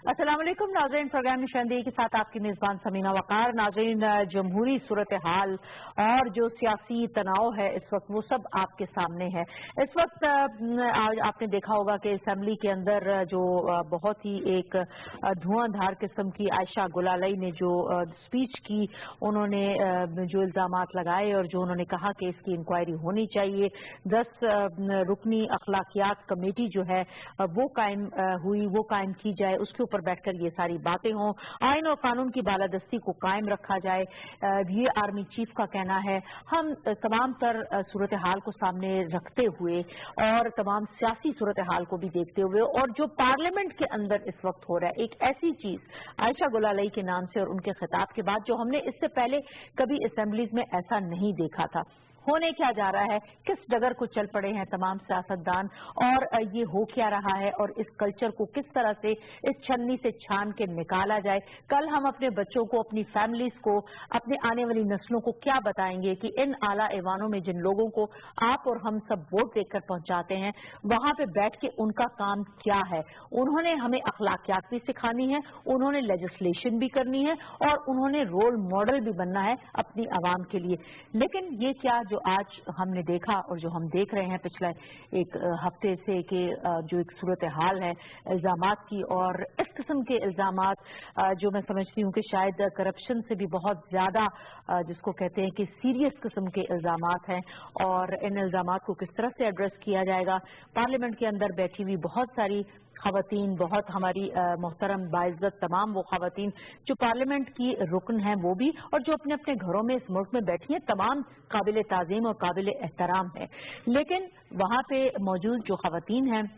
अस्सलाम वालेकुम नाज़रीन, प्रोग्राम निशानदेही के साथ आपकी मेज़बान समीना वकार। नाज़रीन, जमहूरी सूरत हाल और जो सियासी तनाव है इस वक्त वो सब आपके सामने है। इस वक्त आज आपने देखा होगा कि असेंबली के अंदर जो बहुत ही एक धुआंधार किस्म की आयशा गुलालई ने जो स्पीच की, उन्होंने जो इल्ज़ामात लगाए और जो उन्होंने कहा कि इसकी इंक्वायरी होनी चाहिए। 10 रुकनी अखलाकियात कमेटी जो है वो कायम हुई, वो कायम की जाए, उसके ऊपर बैठकर ये सारी बातें हों, आइन और कानून की बालादस्ती को कायम रखा जाए। ये आर्मी चीफ का कहना है। हम तमाम तर सूरत हाल को सामने रखते हुए और तमाम सियासी सूरत हाल को भी देखते हुए और जो पार्लियामेंट के अंदर इस वक्त हो रहा है, एक ऐसी चीज आयशा गुलालई के नाम से और उनके खिताब के बाद जो हमने इससे पहले कभी असेंबलीज में ऐसा नहीं देखा था। होने क्या जा रहा है, किस डगर को चल पड़े हैं तमाम सियासतदान और ये हो क्या रहा है और इस कल्चर को किस तरह से इस छन्नी से छान के निकाला जाए। कल हम अपने बच्चों को, अपनी फैमिलीज को, अपने आने वाली नस्लों को क्या बताएंगे कि इन आला ऐवानों में जिन लोगों को आप और हम सब वोट देकर पहुंचाते हैं, वहां पे बैठ के उनका काम क्या है। उन्होंने हमें अखलाकियात भी सिखानी है, उन्होंने लेजिस्लेशन भी करनी है और उन्होंने रोल मॉडल भी बनना है अपनी आवाम के लिए। लेकिन ये क्या जो आज हमने देखा और जो हम देख रहे हैं पिछले एक हफ्ते से कि जो एक सूरत हाल है इल्जामात की, और इस किस्म के इल्जामात जो मैं समझती हूँ कि शायद करप्शन से भी बहुत ज्यादा जिसको कहते हैं कि सीरियस किस्म के इल्जामात हैं, और इन इल्जामात को किस तरह से एड्रेस किया जाएगा। पार्लियामेंट के अंदर बैठी हुई बहुत सारी खवातीन, बहुत हमारी मोहतरम बाइज्जत तमाम वो खवातीन जो पार्लियामेंट की रुकन हैं वो भी, और जो अपने अपने घरों में इस मुल्क में बैठी हैं, तमाम काबिल ताज़ीम और काबिल एहतराम है। लेकिन वहाँ पे मौजूद जो खवातीन हैं,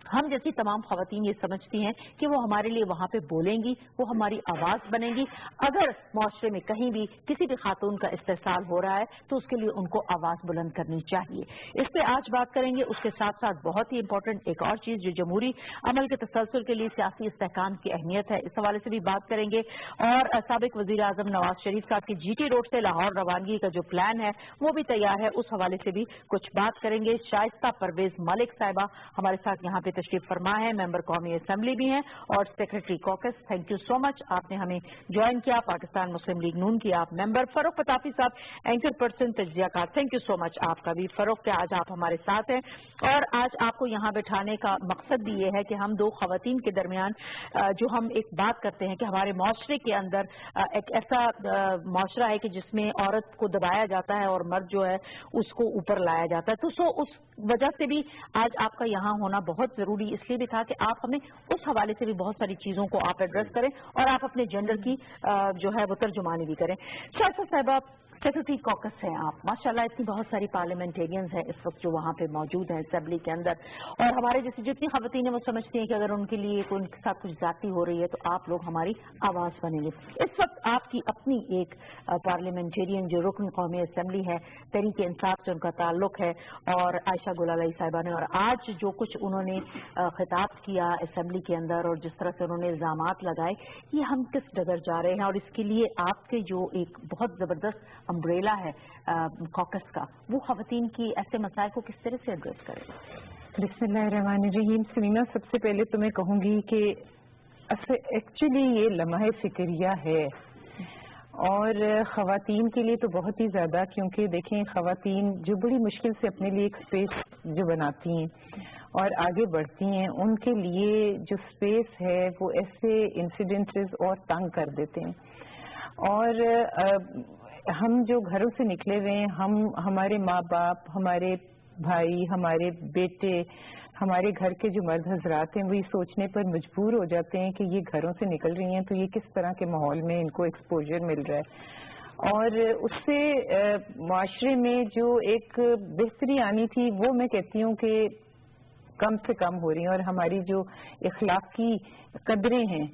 हम जैसी तमाम खवातीन ये समझती हैं कि वो हमारे लिए वहाँ पे बोलेंगी, वो हमारी आवाज़ बनेंगी। अगर माशरे में कहीं भी किसी भी खातून का इस्तेसाल हो रहा है तो उसके लिए उनको आवाज़ बुलंद करनी चाहिए। इस पे आज बात करेंगे। उसके साथ साथ बहुत ही इंपॉर्टेंट एक और चीज़ जो जमहूरी अमल के तसलसल के लिए सियासी इस्तेहकाम की अहमियत है, इस हवाले से भी बात करेंगे। और साबिक वज़ीर आज़म नवाज शरीफ साहब की GT रोड से लाहौर रवानगी का जो प्लान है वो भी तैयार है, उस हवाले से भी कुछ बात करेंगे। शाइस्ता परवेज मलिक साहिबा हमारे साथ यहाँ पे तशरीफ फरमा है, मेंबर कौमी असेंबली भी हैं और secretary caucus. Thank you so much, आपने हमें ज्वाइन किया। पाकिस्तान मुस्लिम लीग नून की आप मेंबर। फरोख पताफी साहब एंकर पर्सन तज्जियाकार, थैंक यू सो मच आपका भी। फरोख के आज आप हमारे साथ हैं और आज आपको यहाँ बैठाने का मकसद भी ये है कि हम दो खवातीन के दरमियान जो हम एक बात करते हैं कि हमारे माशरे के अंदर एक ऐसा माशरा है कि जिसमें औरत को दबाया जाता है और मर्द जो है उसको ऊपर लाया जाता है। तो उस वजह से भी आज आपका यहाँ होना बहुत जरूरी इसलिए भी था कि आप हमें उस हवाले से भी बहुत सारी चीजों को आप एड्रेस करें और आप अपने जेंडर की जो है वो तर्जुमानी भी करें। शाइस्ता साहिबा, सेक्रेटरी कॉकस हैं आप, माशाल्लाह इतनी बहुत सारी पार्लियामेंटेरियंस हैं इस वक्त जो वहाँ पे मौजूद हैं असेंबली के अंदर, और हमारे जैसी जितनी खवातीन है वो समझती हैं कि अगर उनके लिए कोई उनके साथ कुछ जाती हो रही है तो आप लोग हमारी आवाज़ बनेंगे। इस वक्त आपकी अपनी एक पार्लियामेंटेरियन जो रुकन कौमी असेंबली है, तहरीक इंसाफ से उनका ताल्लुक है, और आयशा गुलालई साहिबा ने और आज जो कुछ उन्होंने खिताब किया असेंबली के अंदर और जिस तरह से उन्होंने इल्जामात लगाए, ये हम किस डगर जा रहे हैं और इसके लिए आपके जो एक बहुत ज़बरदस्त अम्ब्रेला है कॉकस का, वो खवातीन की ऐसे मसाइल को किस तरह से एड्रेस करेगा। बिस्मिल्लाहिर्रहमानिर्रहीम। समीना, सबसे पहले तो मैं कहूँगी कि एक्चुअली ये लम्हा फिक्रिया है और खवातीन के लिए तो बहुत ही ज़्यादा, क्योंकि देखें खवातीन जो बड़ी मुश्किल से अपने लिए एक स्पेस जो बनाती हैं और आगे बढ़ती हैं, उनके लिए जो स्पेस है वो ऐसे इंसिडेंट्स और तंग कर देते हैं। और हम जो घरों से निकले हुए हैं, हम, हमारे माँ बाप, हमारे भाई, हमारे बेटे, हमारे घर के जो मर्द हजरात हैं, वो ये सोचने पर मजबूर हो जाते हैं कि ये घरों से निकल रही हैं तो ये किस तरह के माहौल में इनको एक्सपोजर मिल रहा है, और उससे माशरे में जो एक बेहतरी आनी थी वो मैं कहती हूँ कि कम से कम हो रही हैं। और हमारी जो इखलाकी कदरें हैं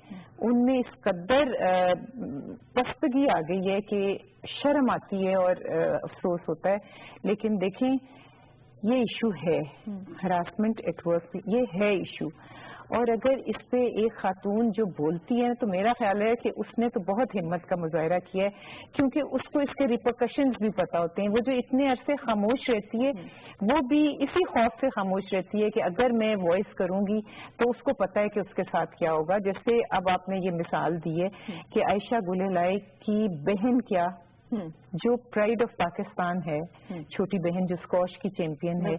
उनमें इस कदर पस्तगी आ गई है कि शर्म आती है और अफसोस होता है। लेकिन देखें, ये इशू है, हरासमेंट एट वर्क, ये है इशू, اور اگر اس پہ ایک خاتون جو بولتی ہے تو میرا خیال ہے کہ اس نے تو بہت ہمت کا مظاہرہ کیا ہے، کیونکہ اس کو اس کے ریپرکشنز بھی پتا ہوتے ہیں. وہ جو اتنے عرصے خاموش رہتی ہے وہ بھی اسی خوف سے خاموش رہتی ہے کہ اگر میں وائس کروں گی تو اس کو پتا ہے کہ اس کے ساتھ کیا ہوگا. جیسے اب آپ نے یہ مثال دی ہے کہ عائشہ گل الائے کی بہن کیا، جو پرائڈ آف پاکستان ہے، چھوٹی بہن جو اسکواش کی چیمپئن ہے،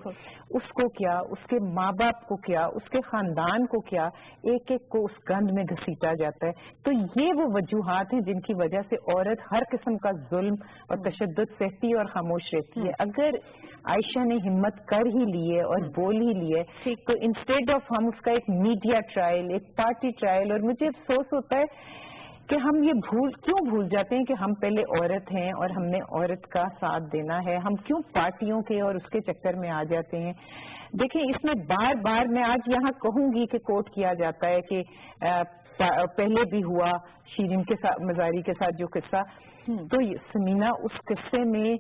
اس کو کیا، اس کے ماں باپ کو کیا، اس کے خاندان کو کیا، ایک ایک کو اس گند میں گھسیٹا جاتا ہے. تو یہ وہ وجوہات ہیں جن کی وجہ سے عورت ہر قسم کا ظلم اور تشدد سہتی ہے اور خاموش رہتی ہے. اگر عائشہ نے ہمت کر ہی لی ہے اور بول ہی لی ہے تو انسٹیڈ آف ہم اس کا ایک میڈیا ٹرائل، ایک پارٹی ٹرائل، اور مجھے افسوس ہوتا ہے کہ ہم یہ کیوں بھول جاتے ہیں کہ ہم پہلے عورت ہیں اور ہم نے عورت کا ساتھ دینا ہے. ہم کیوں پارٹیوں کے اور اس کے چکر میں آ جاتے ہیں. دیکھیں اس میں بار بار میں آج یہاں کہوں گی کہ کوٹ کیا جاتا ہے کہ پہلے بھی ہوا شیرین کے ساتھ، مزاری کے ساتھ جو قصہ، تو سمینا اس قصے میں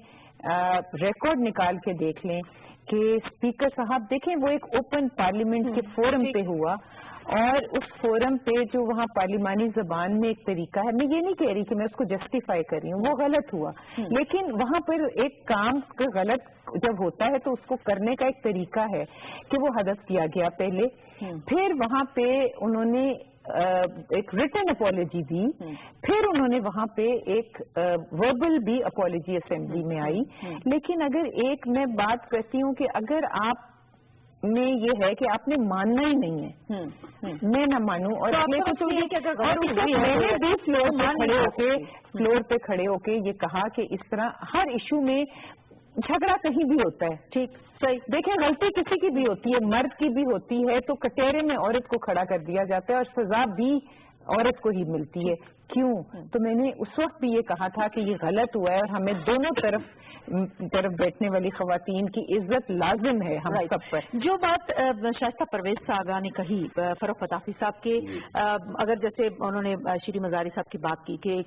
ریکارڈ نکال کے دیکھ لیں کہ اسپیکر صاحب دیکھیں وہ ایک اوپن پارلیمنٹ کے فورم پہ ہوا، اور اس فورم پہ جو وہاں پارلیمانی زبان میں ایک طریقہ ہے، میں یہ نہیں کہہ رہی کہ میں اس کو جسٹیفائی کر رہی ہوں، وہ غلط ہوا، لیکن وہاں پر ایک کام غلط جب ہوتا ہے تو اس کو کرنے کا ایک طریقہ ہے کہ وہ حذف کیا گیا پہلے، پھر وہاں پہ انہوں نے ایک ریٹن اپالوجی دی، پھر انہوں نے وہاں پہ ایک وربل بھی اپالوجی اسمبلی میں آئی. لیکن اگر ایک میں بات کرتی ہوں کہ اگر آپ میں یہ ہے کہ آپ نے ماننا ہی نہیں ہے، میں نہ مانوں، اور فلور پہ کھڑے ہو کے یہ کہا کہ اس طرح ہر ایشو میں جھگڑا کہیں بھی ہوتا ہے، ٹھیک صحیح، دیکھیں غلطی کسی کی بھی ہوتی ہے، مرد کی بھی ہوتی ہے، تو کٹہرے میں عورت کو کھڑا کر دیا جاتا ہے اور سزا بھی عورت کو ہی ملتی ہے. کیوں؟ تو میں نے اس وقت بھی یہ کہا تھا کہ یہ غلط ہوا ہے اور ہمیں دونوں طرف بیٹھنے والی خواتین کی عزت لازم ہے ہم سب پر. جو بات شائستہ پرویز صاحبہ نے کہی فروخ فتافی صاحب کے، اگر جیسے انہوں نے شیریں مزاری صاحب کی بات کی کہ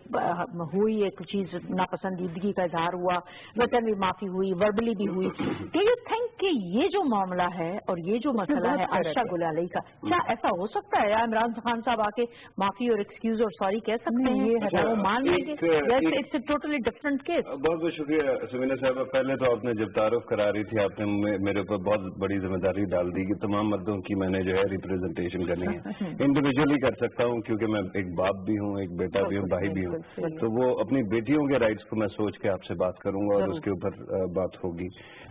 ہوئی ایک چیز ناپسندیدگی کا اظہار ہوا، ریٹن بھی معافی ہوئی، وربلی بھی ہوئی، ڈو یو تھنک کہ یہ جو معاملہ ہے اور یہ جو مسئلہ ہے عائشہ گل الائے کا، کیا ایسا ہو سکتا ہے عمران خان صاحب آ کے معافی اور ایکسکیوز اور سوری کہہ سکتے ہیں، وہ مان لیں گے؟ It's a totally different case. بہت بہت شکریہ سمینا صاحبہ. پہلے تو آپ نے جب تعارف کرا رہی تھی آپ نے میرے اوپر بہت بڑی ذمہ داری ڈال دی کہ تمام مردوں کی میں نے جو ہے ریپرزنٹیشن کرنی ہے. انڈیویجولی کر سکتا ہوں کیونکہ میں ایک باپ بھی ہوں، ایک بیٹا بھی ہوں، بھائی بھی ہوں، تو وہ اپنی بیٹیوں کے رائٹس کو میں سوچ کے آپ سے بات کروں گا اور اس کے اوپر بات ہوگی.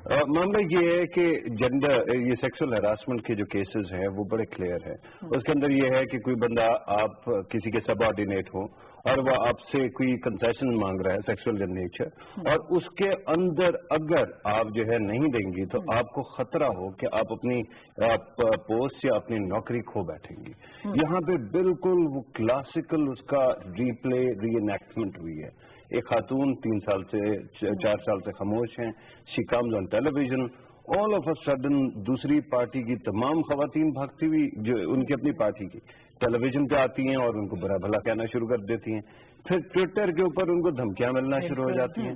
معاملہ یہ ہے کہ جنڈر، یہ سیکسول ہراسمنٹ کے جو کیسز ہیں وہ بڑے کلیئر ہیں. اس کے اندر یہ ہے کہ کوئی بندہ آپ کسی کے سب آرڈینیٹ ہو اور وہ آپ سے کوئی کنسیشن مانگ رہا ہے سیکسول ان نیچر، اور اس کے اندر اگر آپ جو ہے نہیں دیں گی تو آپ کو خطرہ ہو کہ آپ اپنی پوسٹ یا اپنی نوکری کھو بیٹھیں گی. یہاں پہ بالکل وہ کلاسیکل اس کا ری انیکٹمنٹ ہوئی ہے. ایک خاتون 3 سال سے 4 سال سے خاموش ہیں، she comes on television, all of a sudden دوسری پارٹی کی تمام خواتین بھاگتی ہوئی جو ان کی اپنی پارٹی کی ٹیلی ویژن پہ آتی ہیں اور ان کو برا بھلا کہنا شروع کر دیتی ہیں. پھر ٹویٹر کے اوپر ان کو دھمکیاں ملنا شروع ہو جاتی ہیں،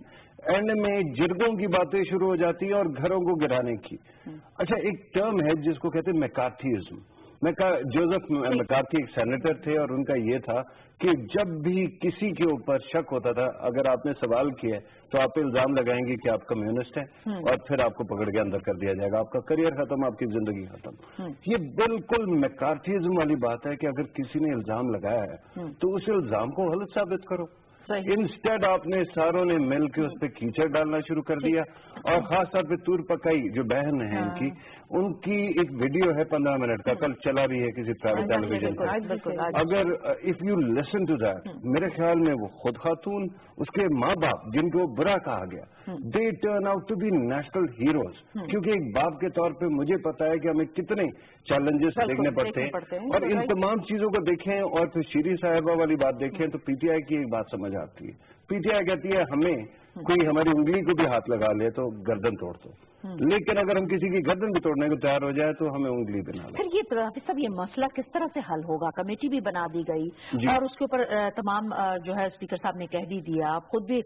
اینڈ میں جرگوں کی باتیں شروع ہو جاتی ہیں اور گھروں کو گرانے کی. اچھا ایک ٹرم ہے جس کو کہتے ہیں میکارتھیزم. جوزف میکارتھی ایک سینیٹر تھے اور ان کا یہ تھا کہ جب بھی کسی کے اوپر شک ہوتا تھا اگر آپ نے سوال کیا تو آپ پہ الزام لگائیں گے کہ آپ کمیونسٹ ہیں اور پھر آپ کو پکڑ کے اندر کر دیا جائے گا، آپ کا کریئر ختم، آپ کی زندگی ختم. یہ بالکل میکارتھیزم والی بات ہے کہ اگر کسی نے الزام لگایا ہے تو اس الزام کو غلط ثابت کرو. انسٹیڈ آپ نے ساروں نے مل کے اس پہ کیچڑ ڈالنا شروع کر دیا. اور خاص طور پہ تور پکائی جو بہن ہیں ان کی ایک ویڈیو ہے 15 منٹ کا، کل چلا بھی ہے کسی پرائیویٹ ٹیلی ویژن پر. اگر if you listen to that, میرے خیال میں وہ خود خاتون، اس کے ماں باپ جن کو برا کہا گیا، they turn out to be national heroes. کیونکہ ایک باپ کے طور پہ مجھے پتا ہے کہ ہمیں کتنے چیلنجز دیکھنے پڑتے ہیں، اور ان تمام چیزوں کو دیکھیں اور پھر شیریں صاحبہ والی بات دیکھیں تو پی ٹی آئی کی ایک بات سمجھ آتی ہے. پی ٹی آئی کہتی ہے ہمیں کوئی ہماری انگلی کو بھی ہاتھ لگا لے تو گردن توڑ دو. लेकिन अगर हम किसी की गर्दन भी तोड़ने को तैयार हो जाए तो हमें उंगली पे ना फिर ये सब ये मसला किस तरह से हल होगा? कमेटी भी बना दी गई और उसके ऊपर तमाम जो है स्पीकर साहब ने कह भी दिया, आप खुद भी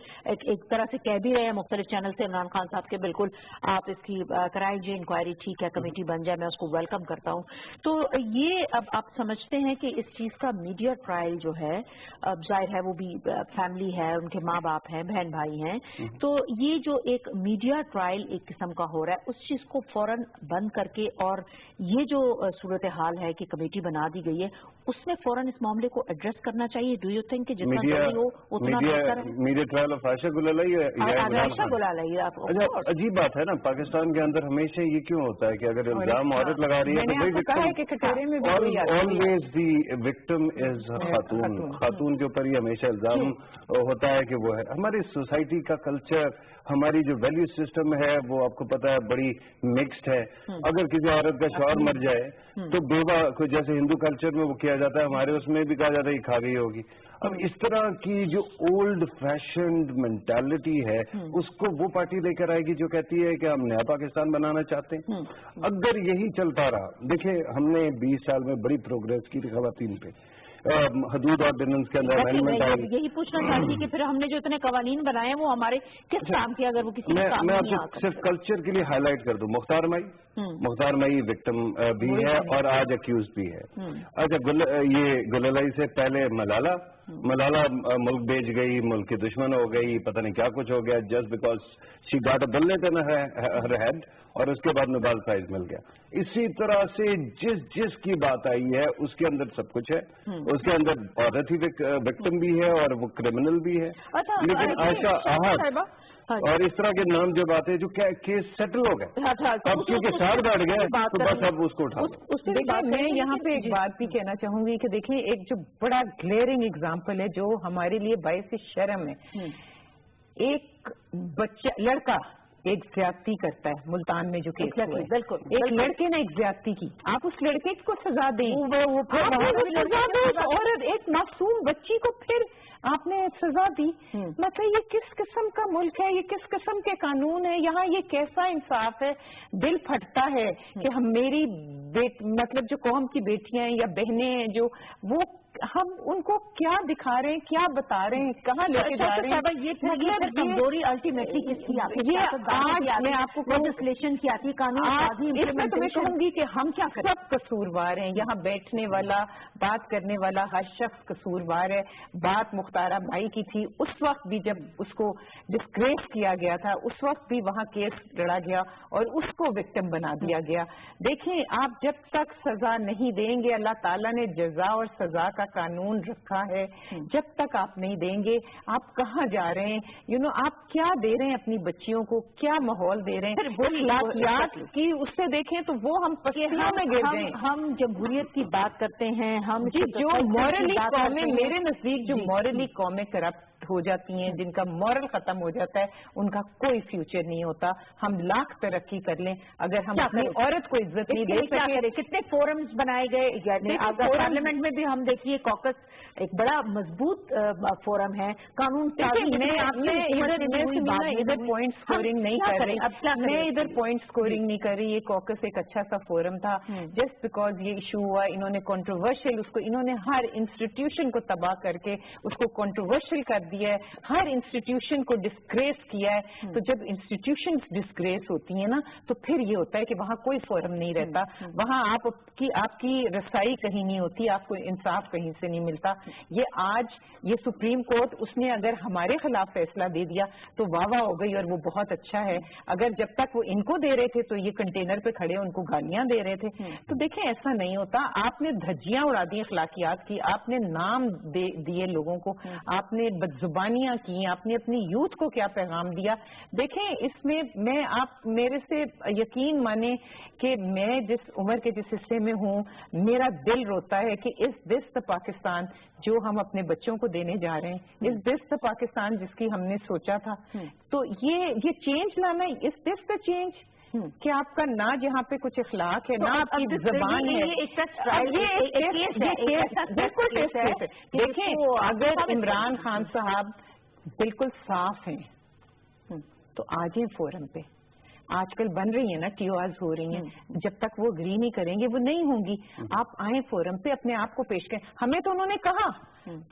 एक तरह से कह भी रहे हैं मुख्तलिफ चैनल से इमरान खान साहब के, बिल्कुल आप इसकी कराइए इंक्वायरी, ठीक है कमेटी बन जाए, मैं उसको वेलकम करता हूँ। तो ये अब आप समझते हैं कि इस चीज का मीडिया ट्रायल जो है, अब जाहिर है वो भी फैमिली है, उनके माँ बाप हैं, बहन भाई हैं, तो ये जो एक मीडिया ट्रायल एक किस्म का हो रहा है, उस चीज को फौरन बंद करके और ये जो सूरत हाल है कि कमेटी बना दी गई है उसमें फौरन इस मामले को एड्रेस करना चाहिए? डू यू थिंक कि जितना जल्दी हो उतना बेहतर है? Media trial of Ayesha Gulalai Ayesha Gulalai, अच्छा अजीब बात है ना, पाकिस्तान के अंदर हमेशा ये क्यों होता है कि अगर इल्जाम औरत लगा रही है तो ऑलवेज दी विक्टिम इज खातून, खातून के ऊपर ही हमेशा इल्जाम होता है कि वो है। हमारी सोसाइटी का कल्चर, हमारी जो वैल्यू सिस्टम है वो आपको पता है बड़ी मिक्स्ड है। अगर किसी औरत का शौहर मर जाए तो बेवा को, जैसे हिंदू कल्चर में वो किया जाता है, हमारे उसमें भी कहा जाता है खा गई होगी। अब इस तरह की जो ओल्ड फैशन्ड मेंटालिटी है उसको वो पार्टी लेकर आएगी जो कहती है कि हम नया पाकिस्तान बनाना चाहते हैं। अगर यही चलता रहा, देखिए हमने 20 साल में बड़ी प्रोग्रेस की थी खवातीन पे, हदूद ऑर्डिनेंस के अंदर अमेंडमेंट आई। यही पूछना चाहती थी कि फिर हमने जो इतने कवानीन बनाए हैं वो हमारे किस काम के, अगर वो किसी मैं आपको सिर्फ कल्चर के लिए हाईलाइट कर दूं, मुख्तार मई विक्टिम भी है और आज अक्यूज भी है। अच्छा ये गुलालाई से पहले मलाला मुल्क बेच गई, मुल्क की दुश्मन हो गई, पता नहीं क्या कुछ हो गया, just because she got a bullet in her head, और उसके बाद नोबेल प्राइज मिल गया। इसी तरह से जिस की बात आई है उसके अंदर सब कुछ है, उसके अंदर औरत ही विक्टिम भी है और वो क्रिमिनल भी है। लेकिन आयशा आहत और इस तरह के नाम जब आते हैं जो केस सेटल हो गए, अब क्योंकि साल बढ़ गए तो बस अब उसको उठा लो। देखिए मैं यहाँ पे एक बात भी कहना चाहूंगी कि देखिए एक जो बड़ा ग्लेयरिंग एग्जाम्पल है जो हमारे लिए बायस शर्म है, एक बच्चा लड़का एक ज्यादती करता है मुल्तान में जो केस हुआ है, बिल्कुल एक लड़के ने एक ज्यादती की, आप उस लड़के को सजा दें, सजा दो, और एक मासूम बच्ची को फिर आपने सजा दी। मतलब ये किस किस्म का मुल्क है, ये किस किस्म के कानून है, यहाँ ये कैसा इंसाफ है? दिल फटता है कि हम मेरी मतलब जो कौम की बेटियां हैं या बहनें हैं जो वो हम उनको क्या दिखा रहे हैं, क्या बता रहे हैं, कहाँ लेके जा रहे हैं? ये कमजोरी अल्टीमेटली किसकी आती है? ये आज मैं आपको लेजिस्लेशन की आती है, कानून इसमें तो मैं कहूंगी कि हम क्या सब कसूरवार हैं, यहाँ बैठने वाला बात करने वाला हर शख्स कसूरवार है। बात मुख्तारा भाई की थी, उस वक्त भी जब उसको डिस्ग्रेस किया गया था उस वक्त भी वहाँ केस लड़ा गया और उसको विक्टिम बना दिया गया। देखिए आप जब तक सजा नहीं देंगे, अल्लाह ताला ने जजा और सजा का कानून रखा है, जब तक आप नहीं देंगे आप कहाँ जा रहे हैं? आप क्या दे रहे हैं अपनी बच्चियों को, क्या माहौल दे रहे हैं? अखलाकियात की उससे देखें तो वो हम पसीना में गिर गए। हम जमहूरियत की बात करते हैं, हम जो मॉरली कौमें, मेरे नजदीक जो मॉरली कौमें करप्ट हो जाती हैं, जिनका मॉरल खत्म हो जाता है, उनका कोई फ्यूचर नहीं होता। हम लाख तरक्की कर लें, अगर हम अपनी औरत को इज्जत नहीं दे सके। कितने फोरम्स बनाए गए, यानी पार्लियामेंट में भी हम देखिए कॉकस एक बड़ा मजबूत फोरम है, कानून मैं आपने इधर पॉइंट स्कोरिंग नहीं कर रही, मैं इधर पॉइंट स्कोरिंग नहीं कर रही। ये कॉकस एक अच्छा सा फोरम था, जस्ट बिकॉज ये इशू हुआ, इन्होंने कंट्रोवर्शियल उसको, इन्होंने हर इंस्टीट्यूशन को तबाह करके उसको कंट्रोवर्शियल कर दिया है, हर इंस्टीट्यूशन को डिस्ग्रेस किया है। तो जब इंस्टीट्यूशन डिस्ग्रेस होती है ना तो फिर ये होता है कि वहाँ कोई फोरम नहीं रहता, वहाँ आपकी रसाई कहीं नहीं होती, आपको इंसाफ कहीं से नहीं मिलता। ये आज ये सुप्रीम कोर्ट उसने अगर हमारे खिलाफ फैसला दे दिया तो वाह हो गई और वो बहुत अच्छा है। अगर जब तक वो इनको दे रहे थे तो ये कंटेनर पे खड़े उनको गालियां दे रहे थे। तो देखें ऐसा नहीं होता, आपने धज्जियां उड़ा दी अखलाकियात की, आपने नाम दिए लोगों को, आपने बदजुबानियां की, आपने अपनी यूथ को क्या पैगाम दिया। देखें इसमें मैं आप मेरे से यकीन माने कि मैं जिस उम्र के जिस हिस्से में हूँ मेरा दिल रोता है कि इस दिस द पाकिस्तान जो हम अपने बच्चों को देने जा रहे हैं, इस दिस द पाकिस्तान जिसकी हमने सोचा था, तो ये चेंज लाना, इस दिस द चेंज कि आपका ना जहाँ पे कुछ इखलाक है, ना आपकी जबान है। बिल्कुल टेस्ट है। देखें अगर इमरान खान साहब बिल्कुल साफ हैं तो आ जाए फोरम पे, آج کل بن رہی ہیں نا TORs ہو رہی ہیں, جب تک وہ اگری نہیں کریں گے وہ نہیں ہوں گی. آپ آئیں فورم پہ اپنے آپ کو پیش کریں. ہمیں تو انہوں نے کہا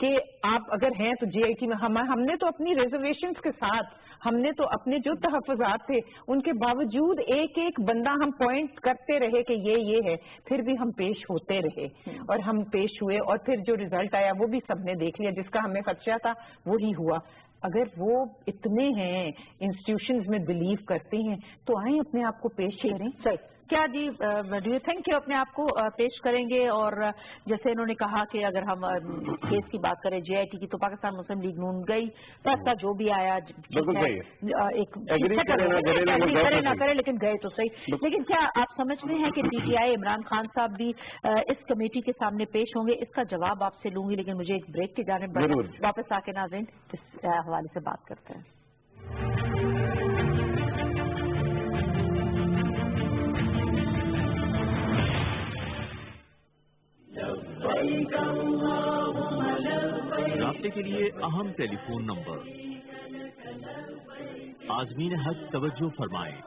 کہ آپ اگر ہیں تو GIT میں ہم نے تو اپنی ریزرویشنز کے ساتھ, ہم نے تو اپنے جو تحفظات تھے ان کے باوجود ایک ایک بندہ ہم پوائنٹ کرتے رہے کہ یہ ہے, پھر بھی ہم پیش ہوتے رہے اور ہم پیش ہوئے, اور پھر جو رزلٹ آیا وہ بھی سب نے دیکھ لیا, جس کا ہمیں خدشہ تھا وہی ہوا. اگر وہ اتنے ہیں انسٹیٹیوشنز میں بلیو کرتے ہیں تو آئیں اپنے آپ کو پیش کریں. صحیح. کیا جی ڈو یو تھنک کہ اپنے آپ کو پیش کریں گے؟ اور جیسے انہوں نے کہا کہ اگر ہم کیس کی بات کریں GIT کی, تو پاکستان مسلم لیگ نون گئی, فیصلہ جو بھی آیا ایک کرے نہ کرے لیکن گئے تو صحیح. لیکن کیا آپ سمجھتے ہیں کہ PTI عمران خان صاحب بھی اس کمیٹی کے سامنے پیش ہوں گے؟ اس کا جواب آپ سے لوں گی, لیکن مجھے ایک بریک کی جانب واپس آ کے ناظرین اس حوالے سے بات کرتے ہیں. رابطے کے لیے اہم ٹیلی فون نمبر. عازمین حج توجہ فرمائیں,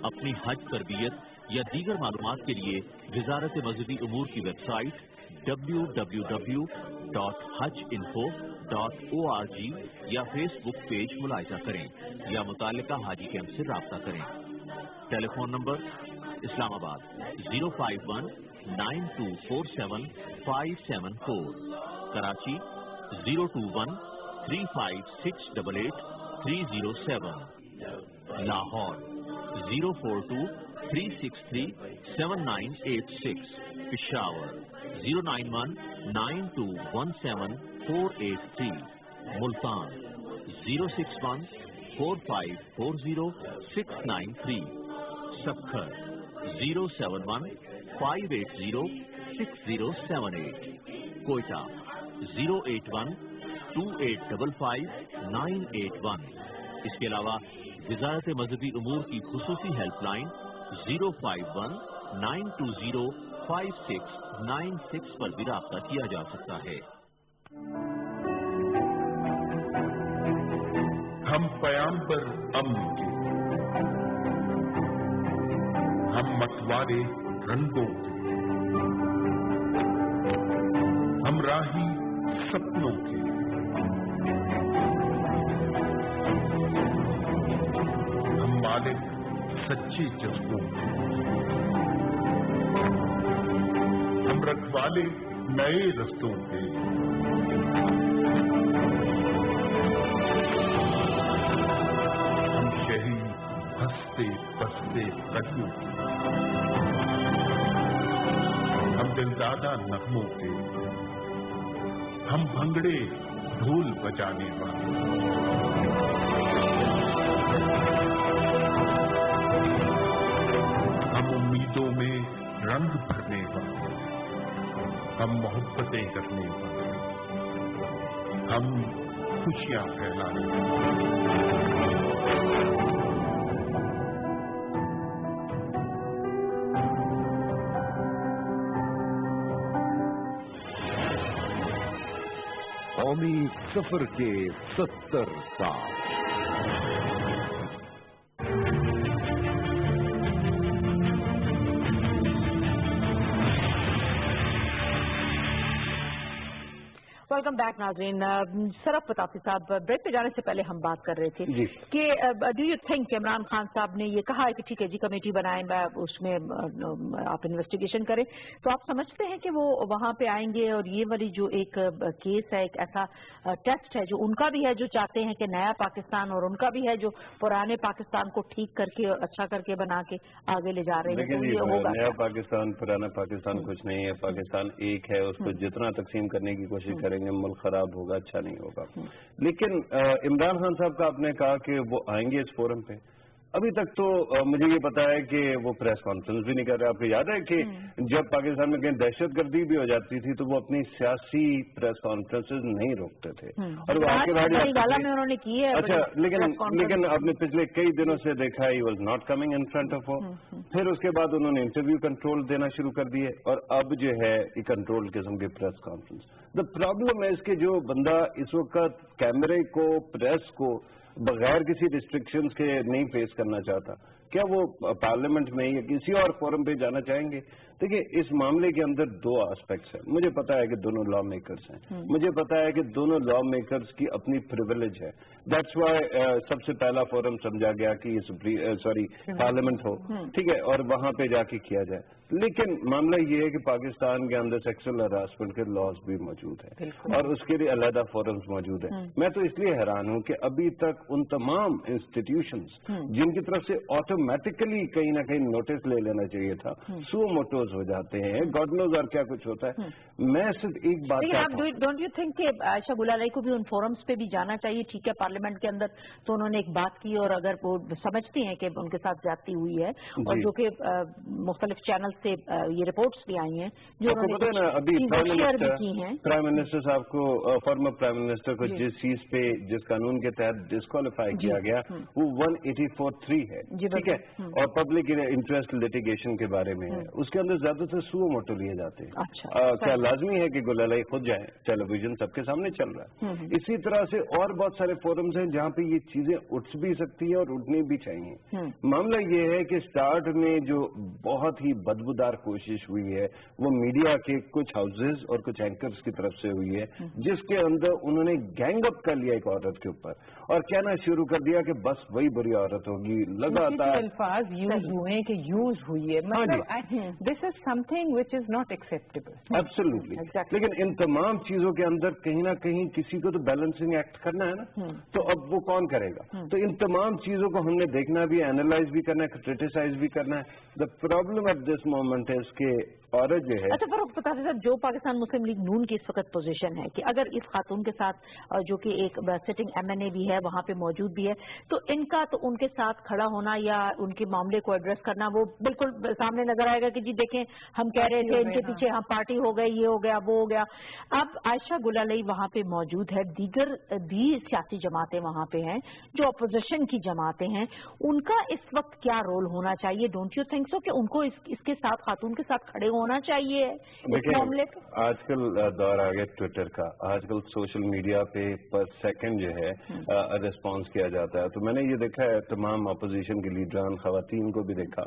اپنی حج تربیت یا دیگر معلومات کے لیے وزارت مذہبی امور کی ویب سائٹ www.hajinfo.org یا فیس بک پیج ملاحظہ کریں یا متعلقہ حاجی کیمپ سے رابطہ کریں. ٹیلی فون نمبر اسلام آباد 051-9247-574, کراچی 021-35688-307, لاہور 042-363-7986, پشاور 091-9217-483, ملتان 061-4540-693, سکھر 071-580-6078, کوئٹہ 081-2855-981. اس کے علاوہ وزارت مذہبی امور کی خصوصی ہیلپ لائن 051-920-5696 پر بھی رابطہ کیا جا سکتا ہے. ہم پیامبر امن کے, ہم متوارے رنگوں کے, ہم راہی سپنوں کے, ہم مالک سچے جذبوں کے, ہم رکھوالے نئے رستوں کے, ہم شہری ہنستے بستے قدموں کے, ہم دلدادہ نغموں کے, ہم بھنگڑے ڈھول بجانے والے, ہم امیدوں میں رنگ بھرنے والے, ہم محبتیں کرنے والے, ہم خوشیاں پھیلانے والے. قومی سفر کے 70 سال. ویلکم بیک ناظرین. سرف پتافی صاحب, بریک پہ جانے سے پہلے ہم بات کر رہے تھے کہ do you think Imran Khan صاحب نے یہ کہا ہے کہ ٹھیک ہے جی کمیٹی بنائیں, اس میں آپ انویسٹیگیشن کریں, تو آپ سمجھتے ہیں کہ وہ وہاں پہ آئیں گے اور یہ والی جو ایک کیس ہے, ایک ایسا ٹیسٹ ہے جو ان کا بھی ہے, جو چاہتے ہیں کہ نیا پاکستان, اور ان کا بھی ہے جو پرانے پاکستان کو ٹھیک کر کے اچھا کر کے بنا کے آگے لے جا رہے ہیں. نیا پاکستان پرانا پاکستان کچھ نہیں ہے, پاکستان ایک ہے, اس کو جتنا تقسیم کرنے کی کوشش کریں گے ملک خراب ہوگا, اچھا نہیں ہوگا. لیکن عمران خان صاحب کا آپ نے کہا کہ وہ آئیں گے اس فورم پہ, ابھی تک تو مجھے یہ پتا ہے کہ وہ پریس کانفرنس بھی نہیں کر رہے. آپ کو یاد ہے کہ جب پاکستان میں کہیں دہشت گردی بھی ہو جاتی تھی تو وہ اپنی سیاسی پریس کانفرنس نہیں روکتے تھے, اور وہ آگے اچھا, لیکن آپ نے پچھلے کئی دنوں سے دیکھا he was not coming in front of ہو. پھر اس کے بعد انہوں نے انٹرویو کنٹرول دینا شروع کر دیے, اور اب جو ہے کنٹرول قسم کی پریس کانفرنس. دا پرابلم ہے اس کے جو بندہ اس وقت کیمرے کو, پریس کو بغیر کسی ریسٹرکشنز کے نہیں فیس کرنا چاہتا, क्या वो पार्लियामेंट में या किसी और फोरम पे जाना चाहेंगे? देखिए, इस मामले के अंदर दो एस्पेक्ट्स हैं। मुझे पता है कि दोनों लॉ मेकर्स हैं, मुझे पता है कि दोनों लॉ मेकर्स की अपनी प्रिविलेज है। दैट्स वाई सबसे पहला फोरम समझा गया कि ये पार्लियामेंट हो, ठीक है, और वहां पे जाके किया जाए। लेकिन मामला ये है कि पाकिस्तान के अंदर सेक्सुअल हरासमेंट के लॉज भी मौजूद है और उसके लिए अलहदा फोरम्स मौजूद है। मैं तो इसलिए हैरान हूं कि अभी तक उन तमाम इंस्टीट्यूशंस जिनकी तरफ से ऑटोमेटिकली कहीं ना कहीं नोटिस ले लेना चाहिए था, सुओ मोटोज हो जाते हैं, गॉड नोज और क्या कुछ होता है। मैं सिर्फ एक बात डोंट यू थिंक कि आयशा गुलालाई को भी उन फोरम्स पे भी जाना चाहिए? ठीक है, पार्लियामेंट के अंदर तो उन्होंने एक बात की और अगर वो समझती हैं कि उनके साथ ज्यादती हुई है और जो कि मुख्तलिफ चैनल से ये रिपोर्ट्स भी आई हैं जो उन्होंने अभी प्राइम मिनिस्टर साहब को, फॉर्मर प्राइम मिनिस्टर को जिस चीज पे, जिस कानून के तहत डिस्क्वालीफाई किया गया वो 184(3) है, ठीक है, और पब्लिक इंटरेस्ट लिटिगेशन के बारे में है। उसके अंदर ज्यादातर सुओ मोटो लिए जाते हैं। क्या लाजमी है कि गुलालाई खुद जाए? टेलीविजन सबके सामने चल रहा है। इसी तरह से और बहुत सारे फोरम्स हैं जहाँ पे ये चीजें उठ भी सकती है और उठनी भी चाहिए। मामला ये है कि स्टार्ट में जो बहुत ही बदबूदार कोशिश हुई है वो मीडिया के कुछ हाउसेज और कुछ एंकर्स की तरफ से हुई है, जिसके अंदर उन्होंने गैंग अप कर लिया एक औरत के ऊपर और कहना शुरू कर दिया कि बस वही बुरी औरत होगी। लगातार अल्फाज यूज हुए कि यूज हुई है, मतलब this is something which is not acceptable. Absolutely. लेकिन इन तमाम चीजों के अंदर कहीं ना कहीं किसी को तो बैलेंसिंग एक्ट करना है ना, तो अब वो कौन करेगा? तो इन तमाम चीजों को हमने देखना भी, एनालाइज भी करना है, क्रिटिसाइज भी करना है। The problem at this moment है इसके औरत जो है। अच्छा, फरूख बता दीजिए, जो पाकिस्तान मुस्लिम लीग नून की इस वक्त पोजीशन है कि अगर इस खातून के साथ जो कि एक सिटिंग MNA भी है वहां पे मौजूद भी है, तो इनका तो उनके साथ खड़ा होना या उनके मामले को एड्रेस करना वो बिल्कुल सामने नजर आएगा कि जी देखें हम कह रहे थे इनके पीछे हम पार्टी हो गई, ये हो गया, वो हो गया। अब आयशा गुलालाई वहां पे मौजूद है, दीगर भी सियासी जमातें वहां पे हैं जो अपोजिशन की जमातें हैं, उनका इस वक्त क्या रोल होना चाहिए? डोंट यू थिंक सो कि उनको इसके साथ, खातून के साथ खड़े होना चाहिए इस मामले पे? आजकल दौर आ गया ट्विटर का, आजकल सोशल मीडिया पे पर सेकंड जो है रिस्पांस किया जाता है। तो मैंने ये देखा है तमाम अपोजिशन के लीडरान, खवातीन को भी देखा।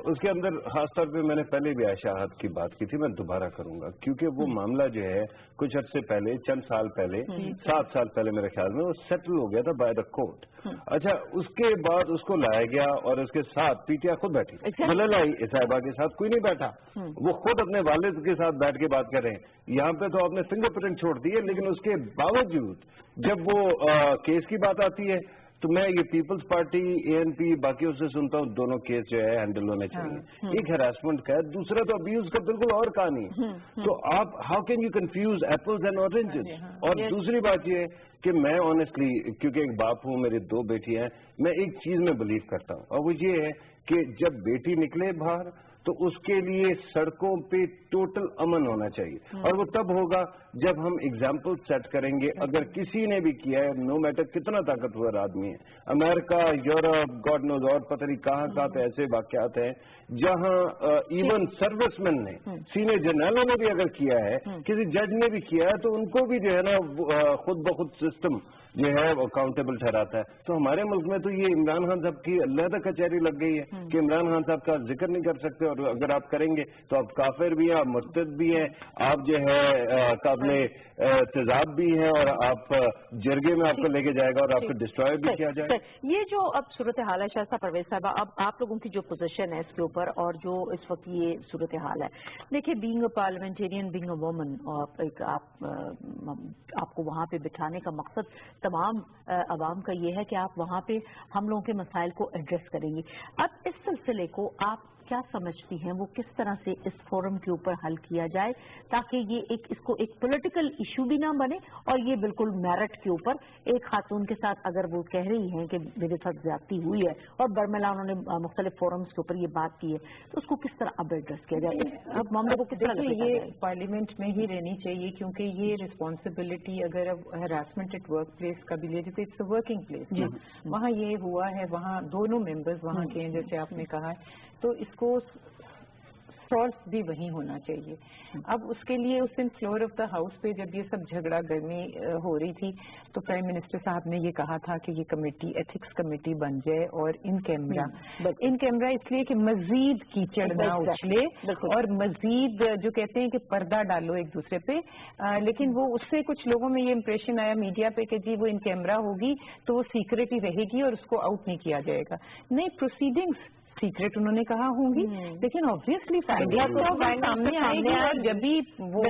उसके अंदर खासतौर पे मैंने पहले भी आयशा की बात की थी, मैं दोबारा करूंगा क्योंकि वो मामला जो है कुछ अर्से पहले, चंद साल पहले, 7 साल पहले मेरे ख्याल में वो सेटल हो गया था बाय द कोर्ट। अच्छा, उसके बाद उसको लाया गया और उसके साथ पीटीआई खुद बैठी, गुलालाई साहिबा के साथ कोई नहीं बैठा, वो खुद अपने वालिद के साथ बैठ के बात कर रहे हैं। यहाँ पे तो आपने फिंगरप्रिंट छोड़ दी है, लेकिन उसके बावजूद जब वो केस की बात आती है तो मैं ये पीपल्स पार्टी, ANP, बाकियों से सुनता हूँ दोनों केस जो है हैंडल होने चाहिए। एक हैरासमेंट का है, दूसरा तो अब्यूज का बिल्कुल और कहानी है। तो आप how can you confuse apples and oranges? और दूसरी बात ये है कि मैं ऑनेस्टली, क्योंकि एक बाप हूँ, मेरी 2 बेटी हैं, मैं एक चीज में बिलीव करता हूँ और वो ये है कि जब बेटी निकले बाहर तो उसके लिए सड़कों पे टोटल अमन होना चाहिए और वो तब होगा जब हम एग्जाम्पल सेट करेंगे। अगर किसी ने भी किया है, नो मैटर कितना ताकतवर आदमी है, अमेरिका, यूरोप, गॉड नोज और पता नहीं कहाँ पे ऐसे वाकयात हैं जहाँ इवन सर्विसमैन ने, सीनियर जनरलों ने भी अगर किया है, किसी जज ने भी किया है, तो उनको भी जो है ना खुद ब खुद सिस्टम जो है अकाउंटेबल ठहराता है। तो हमारे मुल्क में तो ये इमरान खान साहब की अलहदा कचहरी लग गई है कि इमरान खान साहब का जिक्र नहीं कर सकते और अगर आप करेंगे तो आप काफिर भी हैं, आप मुर्तद भी हैं, आप जो है काबिले तेजाब भी हैं और आप जरगे में आपको लेके जाएगा और आपको डिस्ट्रॉय भी किया जाएगा। ये जो अब सूरत हाल है शायद परवेज साहब, अब आप लोगों की जो पोजीशन है इसके ऊपर और जो इस वक्त ये सूरत हाल है, देखिए being a parliamentarian, being a woman, और एक आपको वहाँ पे बिठाने का मकसद तमाम अवाम का ये है कि आप वहाँ पे हम लोगों के मसाइल को एड्रेस करेंगी। अब इस सिलसिले को आप क्या समझती हैं, वो किस तरह से इस फोरम के ऊपर हल किया जाए ताकि ये इसको एक पॉलिटिकल इशू भी ना बने और ये बिल्कुल मेरिट के ऊपर, एक खातून के साथ अगर वो कह रही हैं कि मेरे साथ ज्यादती हुई है और बर्मिला उन्होंने मुख्तलिफ फोरम्स के ऊपर ये बात की है, तो उसको किस तरह अब एड्रेस किया जाए, अब मामले को किस तरह? ये पार्लियामेंट में ही रहनी चाहिए क्योंकि ये रिस्पॉन्सिबिलिटी अगर अब हरासमेंट एट वर्क प्लेस का भी ले, जैसे इट्स अ वर्किंग प्लेस, वहाँ ये हुआ है, वहाँ दोनों मेंबर्स वहाँ के हैं जैसे आपने कहा है, तो इसको सॉल्व भी वहीं होना चाहिए. अब उसके लिए उस दिन फ्लोर ऑफ द हाउस पे जब ये सब झगड़ा गर्मी हो रही थी तो प्राइम मिनिस्टर साहब ने ये कहा था कि ये कमेटी एथिक्स कमेटी बन जाए और इन कैमरा इसलिए कि मजीद कीचड़ ना उछले और मजीद जो कहते हैं कि पर्दा डालो एक दूसरे पे. लेकिन वो उससे कुछ लोगों में ये इंप्रेशन आया मीडिया पे कि जी वो इन कैमरा होगी तो वो सीक्रेट ही रहेगी और उसको आउट नहीं किया जाएगा. नहीं, प्रोसीडिंग्स सीक्रेट उन्होंने कहा होंगी, लेकिन ऑब्वियसली सामने आएगी और जब भी वो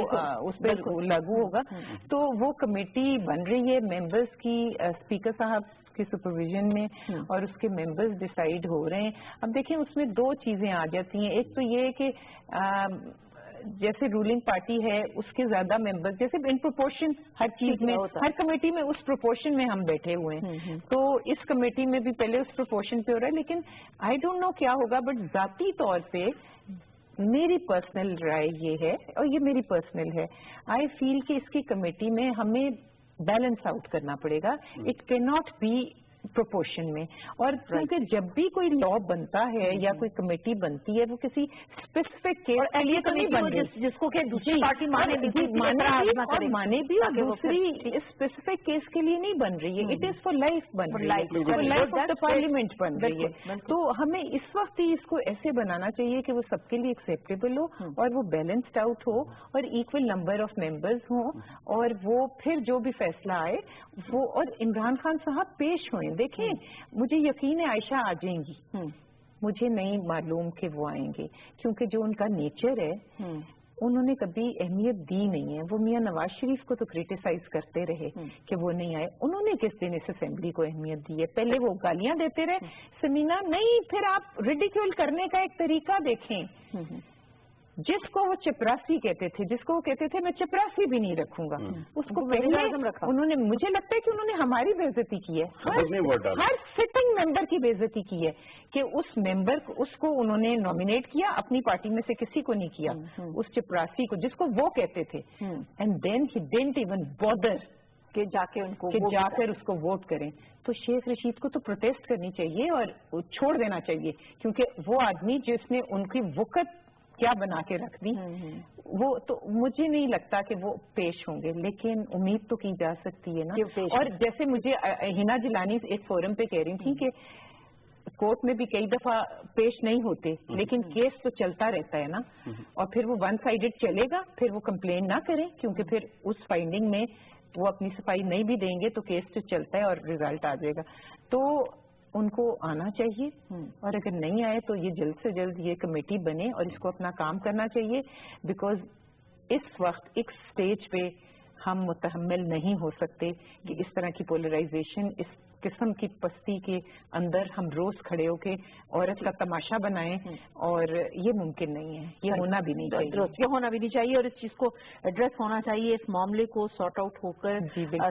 उस पर लागू होगा तो वो कमेटी बन रही है मेंबर्स की, स्पीकर साहब के सुपरविजन में और उसके मेंबर्स डिसाइड हो रहे हैं. अब देखिए उसमें दो चीजें आ जाती हैं. एक तो ये है कि जैसे रूलिंग पार्टी है उसके ज्यादा मेंबर्स, जैसे इन प्रोपोर्शन हर चीज में, हर कमेटी में उस प्रोपोर्शन में हम बैठे हुए हैं. तो इस कमेटी में भी पहले उस प्रोपोर्शन पे हो रहा है. लेकिन आई डोंट नो क्या होगा, बट जाती तौर पे मेरी पर्सनल राय ये है और ये मेरी पर्सनल है, आई फील कि इसकी कमेटी में हमें बैलेंस आउट करना पड़ेगा. It can not be proportion में. और क्योंकि जब भी कोई लॉ बनता है या कोई कमेटी बनती है वो किसी स्पेसिफिक केस के लिए तो नहीं बन रही जिसको कि दूसरी पार्टी माने भी और दूसरी स्पेसिफिक केस के लिए नहीं बन रही है. इट इज फॉर लाइफ बन रही है, for life of the parliament बन रही है. तो हमें इस वक्त ही इसको ऐसे बनाना चाहिए कि वो सबके लिए एक्सेप्टेबल हो और वो बैलेंस्ड आउट हो और इक्वल नंबर ऑफ मेंबर्स हो और वो फिर जो भी फैसला आए वो, और इमरान खान साहब पेश हुए. देखिए मुझे यकीन है आयशा आ जाएंगी, मुझे नहीं मालूम कि वो आएंगे क्योंकि जो उनका नेचर है उन्होंने कभी अहमियत दी नहीं है. वो मियां नवाज शरीफ को तो क्रिटिसाइज करते रहे कि वो नहीं आए. उन्होंने किस दिन इस असेंबली को अहमियत दी है? पहले वो गालियां देते रहे समीना, नहीं फिर आप रिडिक्यूल करने का एक तरीका देखें. जिसको वो चपरासी कहते थे, जिसको वो कहते थे मैं चपरासी भी नहीं रखूंगा, उसको पहले उन्होंने, मुझे लगता है कि उन्होंने हमारी बेइज्जती की है, हर सिटिंग मेंबर की बेइज्जती की है कि उस मेंबर उसको उन्होंने नॉमिनेट किया, अपनी पार्टी में से किसी को नहीं किया, उस चपरासी को जिसको वो कहते थे. And then he didn't even bother कि जाकर उसको वोट करें. तो शेख रशीद को तो प्रोटेस्ट करनी चाहिए और छोड़ देना चाहिए क्योंकि वो आदमी जिसने उनकी वक़्त क्या बना के रख दी, वो तो मुझे नहीं लगता कि वो पेश होंगे. लेकिन उम्मीद तो की जा सकती है ना. और जैसे मुझे हिना जिलानी एक फोरम पे कह रही थी कि कोर्ट में भी कई दफा पेश नहीं होते लेकिन केस तो चलता रहता है ना, और फिर वो वन साइडेड चलेगा, फिर वो कंप्लेन ना करें क्योंकि फिर उस फाइंडिंग में वो अपनी सफाई नहीं भी देंगे तो केस तो चलता है और रिजल्ट आ जाएगा. तो उनको आना चाहिए और अगर नहीं आए तो ये जल्द से जल्द ये कमेटी बने और इसको अपना काम करना चाहिए. बिकॉज इस वक्त एक स्टेज पे हम मुतहम्मिल नहीं हो सकते कि इस तरह की पोलराइजेशन, इस किस्म की पस्ती के अंदर हम रोज खड़े होके औरत का तमाशा बनाएं, और ये मुमकिन नहीं है, ये होना भी नहीं चाहिए. ये होना भी नहीं चाहिए और इस चीज को एड्रेस होना चाहिए, इस मामले को सॉर्ट आउट होकर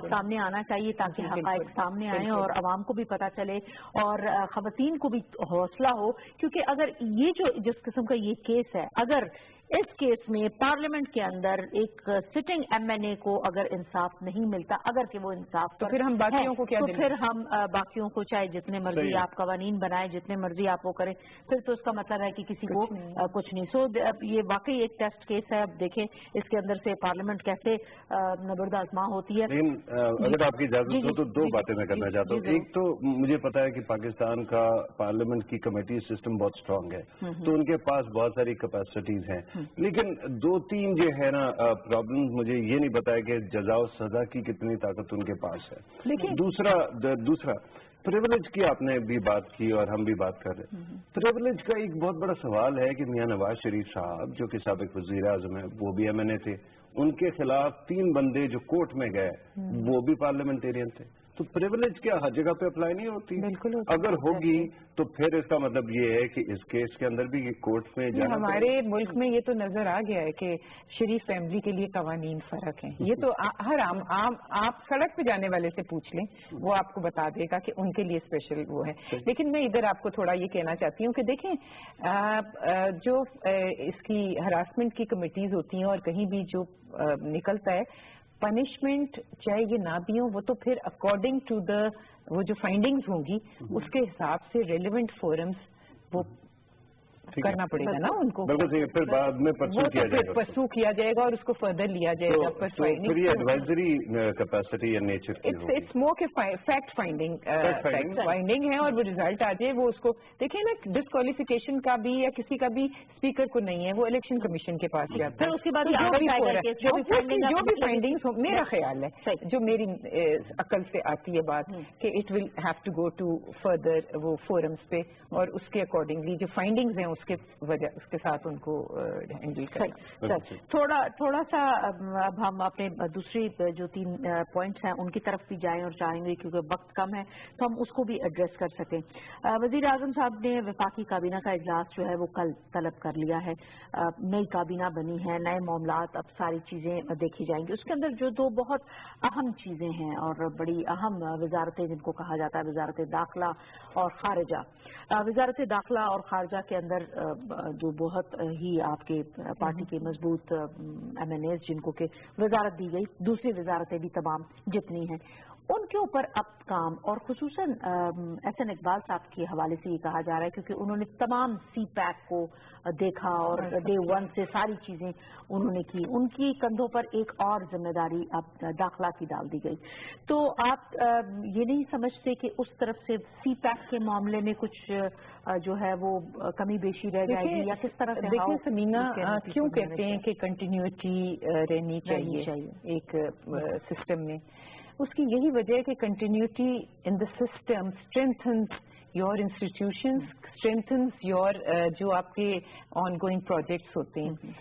सामने आना चाहिए ताकि हक़ाइक़ सामने आए और आवाम को भी पता चले और ख़वातीन को भी हौसला हो. क्योंकि अगर ये जो जिस किस्म का ये केस है, अगर इस केस में पार्लियामेंट के अंदर एक सिटिंग एमएनए को अगर इंसाफ नहीं मिलता, अगर कि वो इंसाफ तो फिर हम बाकियों को क्या, तो फिर हम बाकियों को चाहे जितने मर्जी आप कवानीन बनाए, जितने मर्जी आप वो करें, फिर तो उसका मतलब है कि किसी को कुछ नहीं. सो ये वाकई एक टेस्ट केस है. अब देखें इसके अंदर से पार्लियामेंट कैसे नबर्द आजमा होती है. लेकिन अगर आपकी इजाजत हो तो दो बातें मैं करना चाहता हूँ. एक तो मुझे पता है कि पाकिस्तान का पार्लियामेंट की कमेटी सिस्टम बहुत स्ट्रांग है, तो उनके पास बहुत सारी कैपेसिटीज हैं. लेकिन दो तीन जो है ना प्रॉब्लम, मुझे ये नहीं पता है कि जजा और सजा की कितनी ताकत उनके पास है. लेकिन दूसरा प्रिविलेज की आपने भी बात की और हम भी बात कर रहे हैं. प्रिविलेज का एक बहुत बड़ा सवाल है कि मियां नवाज शरीफ साहब जो कि साबिक वज़ीर आज़म है, वो भी एमएनए थे, उनके खिलाफ 3 बंदे जो कोर्ट में गए वो भी पार्लियामेंटेरियन थे. तो प्रिविलेज क्या हर जगह पे अप्लाई नहीं होती? बिल्कुल अगर होगी तो फिर इसका मतलब ये है कि इस केस के अंदर भी कोर्ट में जाना. हमारे मुल्क में ये तो नजर आ गया है कि शरीफ फैमिली के लिए कवानीन फर्क है. ये तो हर आम आप सड़क पे जाने वाले से पूछ लें, वो आपको बता देगा कि उनके लिए स्पेशल वो है. लेकिन मैं इधर आपको थोड़ा ये कहना चाहती हूँ कि देखें जो इसकी हरासमेंट की कमिटीज होती हैं और कहीं भी जो निकलता है पनिशमेंट, चाहे ये ना भी हो, वो तो फिर अकॉर्डिंग टू द वो जो फाइंडिंग्स होंगी उसके हिसाब से रेलेवेंट फोरम्स वो करना पड़ेगा ना उनको। बिल्कुल सही है, फिर बाद में परसू किया जाएगा, परसू किया जाएगा और उसको फर्दर लिया जाएगा। फिर ये एडवाइजरी कैपेसिटी या नेचर की इट्स मोर के फैक्ट फाइंडिंग है और वो रिजल्ट आ जाए। वो उसको देखिए ना, डिस्क्वालिफिकेशन का भी या किसी का भी स्पीकर को नहीं है, वो इलेक्शन कमीशन के पास जाता है। उसके बाद जो भी फाइंडिंग्स हो, मेरा ख्याल है, जो मेरी अकल से आती है बात, कि it will have to go to further वो फोरम्स पे और उसके अकॉर्डिंगली जो फाइंडिंग्स हैं उसके साथ उनको हैंडल करें। थोड़ा सा अब हम अपने दूसरी जो 3 पॉइंट्स हैं उनकी तरफ भी जाएं और चाहेंगे, क्योंकि वक्त कम है तो हम उसको भी एड्रेस कर सकें। वजीर आजम साहब ने वफाकी काबीना का इजलास जो है वो कल तलब कर लिया है। नई काबीना बनी है, नए मामलात, अब सारी चीजें देखी जाएंगी। उसके अंदर जो 2 बहुत अहम चीजें हैं और बड़ी अहम वजारतें जिनको कहा जाता है, वजारत दाखिला और खारिजा। वजारत दाखिला और खारिजा के अंदर जो बहुत ही आपके पार्टी के मजबूत MNAs जिनको के वजारत दी गई, दूसरी वजारतें भी तमाम जितनी हैं, उनके ऊपर अब काम, और खुसूसन SN इकबाल साहब के हवाले से ये कहा जा रहा है क्योंकि उन्होंने तमाम CPAC को देखा और डे 1 से सारी चीजें उन्होंने की, उनकी कंधों पर एक और जिम्मेदारी अब दाखिला की डाल दी गई। तो आप ये नहीं समझते कि उस तरफ से CPAC के मामले में कुछ जो है वो कमी बेशी रह जाएगी, या किस तरह से? देखिए समीना, क्यों कहते हैं कि कंटिन्यूटी रहनी चाहिए एक सिस्टम में? उसकी यही वजह है कि continuity in the system strengthens your institutions, strengthens your जो आपके ऑनगोइंग प्रोजेक्ट्स होते हैं।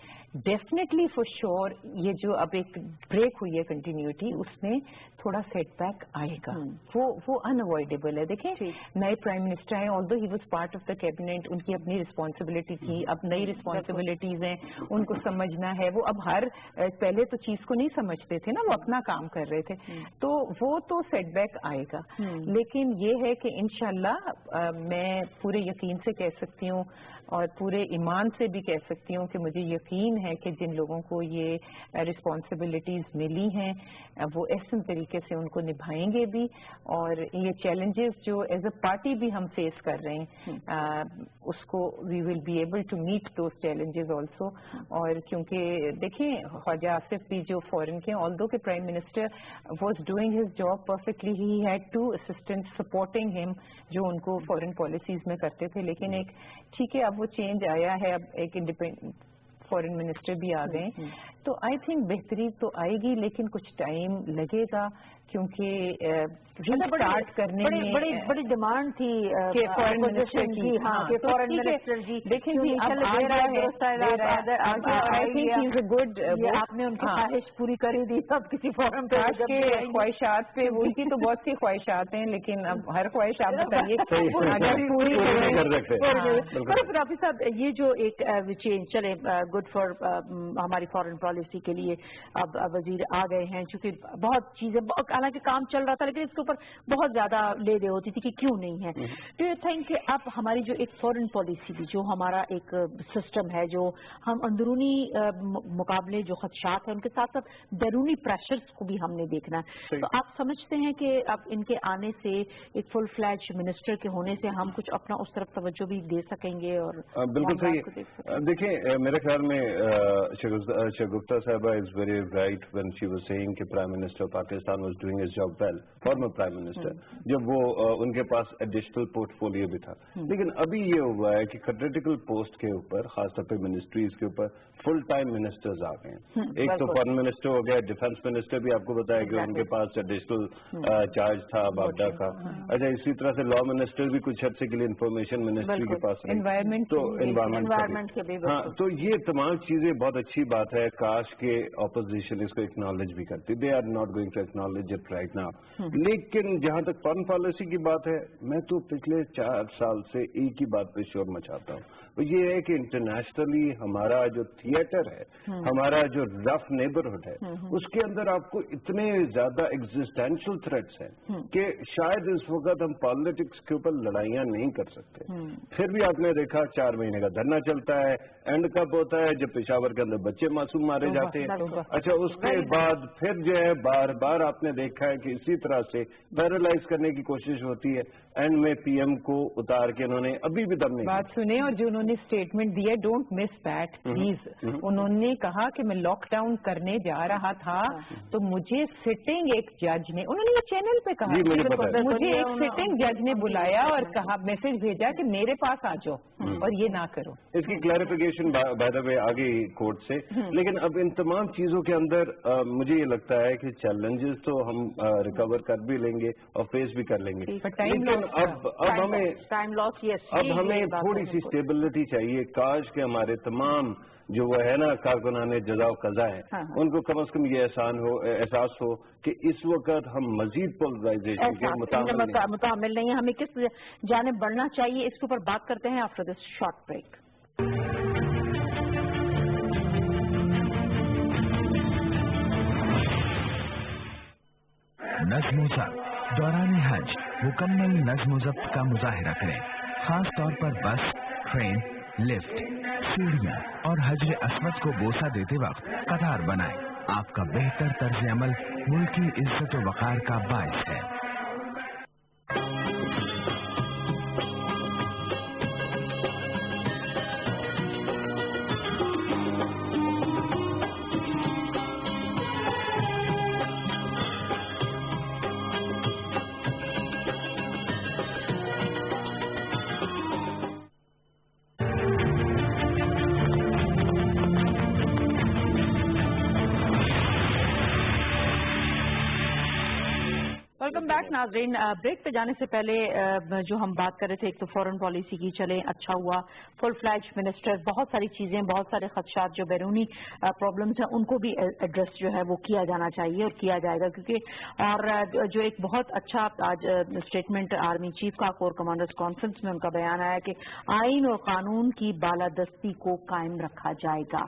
डेफिनेटली फॉर श्योर ये जो अब एक ब्रेक हुई है कंटिन्यूटी, उसमें थोड़ा सेटबैक आएगा, वो अनअवॉइडेबल है। देखें, नए प्राइम मिनिस्टर हैं, although he was part of the cabinet, उनकी अपनी रिस्पॉन्सिबिलिटी थी, अब नई रिस्पॉन्सिबिलिटीज हैं, उनको समझना है। वो अब पहले तो चीज को नहीं समझते थे ना, वो अपना काम कर रहे थे, तो वो तो सेटबैक आएगा। लेकिन ये है कि इंशाल्लाह मैं पूरे यकीन से कह सकती हूँ और पूरे ईमान से भी कह सकती हूँ कि मुझे यकीन है कि जिन लोगों को ये रिस्पॉन्सिबिलिटीज मिली हैं वो ऐसे तरीके से उनको निभाएंगे भी, और ये चैलेंजेस जो एज अ पार्टी भी हम फेस कर रहे हैं उसको we will be able to meet those challenges also. और क्योंकि देखें, ख्वाजा आसिफ भी जो फॉरेन के, ऑल्दो के prime minister was doing his job perfectly, he had 2 assistants supporting him जो उनको फॉरेन पॉलिसीज में करते थे। लेकिन एक ठीक है, अब वो चेंज आया है, अब एक इंडिपेंडेंट फॉरेन मिनिस्टर भी आ गए, तो आई थिंक बेहतरी तो आएगी, लेकिन कुछ टाइम लगेगा क्योंकि स्टार्ट करने में बड़ी डिमांड थी कि फॉरेन मिनिस्टर की। हाँ, कि फॉरेन मिनिस्टर जी देखें जी, अब गुड, आपने उनकी ख्वाहिश पूरी करी दी, सब किसी फॉरम पे ख्वाहिशात पे, उनकी तो बहुत सी ख्वाहिशात हैं, लेकिन अब हर ख्वाहिश आप बताइए अगर पूरी कर हाफिज साहब, ये जो एक चेंज चले गुड फॉर हमारी फॉरेन पॉलिसी के लिए अब वजीर आ गए हैं, चूंकि बहुत चीजें, हालांकि काम चल रहा था लेकिन इसके ऊपर बहुत ज्यादा ले दे होती थी कि क्यों नहीं है। डू यू थिंक अब हमारी जो एक फॉरेन पॉलिसी भी, जो हमारा एक सिस्टम है, जो हम अंदरूनी मुकाबले जो खदशात हैं उनके साथ साथ बैरूनी प्रेशर्स को भी हमने देखना है, तो आप समझते हैं कि अब इनके आने से, एक फुल फ्लैज मिनिस्टर के होने से हम कुछ अपना उस तरफ तवज्जो भी दे सकेंगे? और बिल्कुल सही। देखिए, मेरे ख्याल में शगुफ्ता साहबा is very right when she was saying कि prime minister Pakistan was doing his job well, former prime minister, जब वो उनके पास एडिशनल पोर्टफोलियो भी था। लेकिन अभी ये हुआ है कि क्रिटिकल पोस्ट के ऊपर, खासतौर पर मिनिस्ट्रीज के ऊपर फुल टाइम मिनिस्टर्स आ गए हैं। एक तो फॉरेन मिनिस्टर हो गया, डिफेंस मिनिस्टर भी आपको बताया कि उनके पास एडिशनल चार्ज था बाबडा का। अच्छा, इसी तरह से लॉ मिनिस्टर भी कुछ अर्से के लिए इंफॉर्मेशन मिनिस्ट्री के पास, एनवायरमेंट, तो एनवायरमेंट के भी। हाँ, तो ये तमाम चीजें बहुत अच्छी बात है। काश के ऑपोजिशन इसको एक्नॉलेज भी करती, they are not going to acknowledge it right now. लेकिन जहां तक फॉरेन पॉलिसी की बात है, मैं तो पिछले 4 साल से एक ही बात पे शोर मचाता हूँ, तो ये है कि इंटरनेशनली हमारा जो थिएटर है, हमारा जो रफ नेबरहुड है, उसके अंदर आपको इतने ज्यादा एग्जिस्टेंशियल थ्रेट्स हैं कि शायद इस वक्त हम पॉलिटिक्स के ऊपर लड़ाइयां नहीं कर सकते। फिर भी आपने देखा 4 महीने का धरना चलता है, एंड कब होता है? जब पेशावर के अंदर बच्चे मासूम मारे जाते हैं। अच्छा, उसके बाद फिर जो है बार बार आपने देखा है कि इसी तरह से पैरालाइज करने की कोशिश होती है, एंड में पीएम को उतार के उन्होंने अभी भी दम नहीं। बात सुने, और जो उन्होंने स्टेटमेंट दिया, डोंट मिस दैट प्लीज। उन्होंने कहा कि मैं लॉकडाउन करने जा रहा था तो मुझे सिटिंग एक जज ने, उन्होंने ये चैनल पे कहा, मुझे एक सिटिंग जज ने बुलाया और कहा, मैसेज भेजा कि मेरे पास आ जाओ और ये ना करो। इसकी क्लैरिफिकेशन बाय द वे आ गई कोर्ट से। लेकिन अब इन तमाम चीजों के अंदर मुझे ये लगता है कि चैलेंजेस तो हम रिकवर कर भी लेंगे और फेस भी कर लेंगे, लेकिन अब हमें टाइम लॉस, अब हमें थोड़ी सी स्टेबिलिटी चाहिए। काश के हमारे तमाम जो वो है ना कारकुनाने जज़ा व क़ज़ा है, उनको कम से कम ये एहसास हो कि इस वक्त हम मजीद पोलराइजेशन के मुतामिल नहीं है, हमें किस जानिब बढ़ना चाहिए, इसके ऊपर बात करते हैं आफ्टर दिस शॉर्ट ब्रेक। नज़्म ज़ब्त दौरान हज मुकम्मल नज़्म ज़ब्त का मुजाहिरा करें, खास तौर पर बस, ट्रेन, लिफ्ट, सीढ़ियाँ और हजर अस्वद को बोसा देते वक्त कतार बनाएं। आपका बेहतर तर्ज अमल मुल्क की इज्जत व वक़ार का बाइस है। वेलकम बैक नाज़रीन। ब्रेक पे जाने से पहले जो हम बात कर रहे थे, एक तो फॉरेन पॉलिसी की, चले अच्छा हुआ फुल फ्लैज मिनिस्टर, बहुत सारी चीजें, बहुत सारे खदशात जो बैरूनी प्रॉब्लम्स हैं उनको भी एड्रेस जो है वो किया जाना चाहिए और किया जाएगा, क्योंकि और जो एक बहुत अच्छा आज स्टेटमेंट आर्मी चीफ का कोर कमांडर्स कॉन्फ्रेंस में उनका बयान आया कि आइन और कानून की बालादस्ती को कायम रखा जाएगा।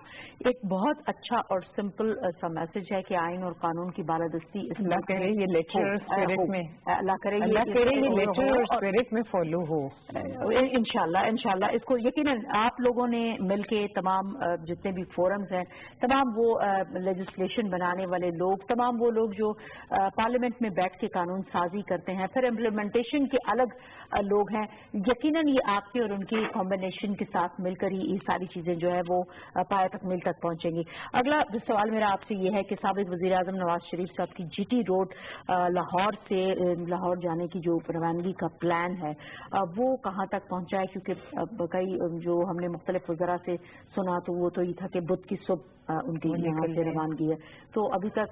एक बहुत अच्छा और सिंपल सा मैसेज है कि आइन और कानून की बालादस्ती अल्लाह करे ये लेटर और स्पिरिट में फॉलो हो इंशाल्लाह। इसको यकीनन आप लोगों ने मिलके तमाम जितने भी फोरम्स हैं, तमाम वो लेजिस्लेशन बनाने वाले लोग, तमाम वो लोग जो पार्लियामेंट में बैठ के कानून साजी करते हैं, फिर इम्प्लीमेंटेशन के अलग लोग हैं, यकीनन ये आपके और उनकी कॉम्बिनेशन के साथ मिलकर ही ये सारी चीजें जो है वो पाया तक मिल तक पहुंचेंगी। अगला सवाल मेरा आपसे ये है कि साबिक वज़ीर आज़म नवाज शरीफ साहब की जीटी रोड लाहौर से लाहौर जाने की जो रवानगी का प्लान है वो कहाँ तक पहुंचा है, क्योंकि कई जो हमने मुख्तलिफ वज़रा से सुना तो वो तो ये था कि बुध की सुबह उनकी यहाँ से रवानगी है, तो अभी तक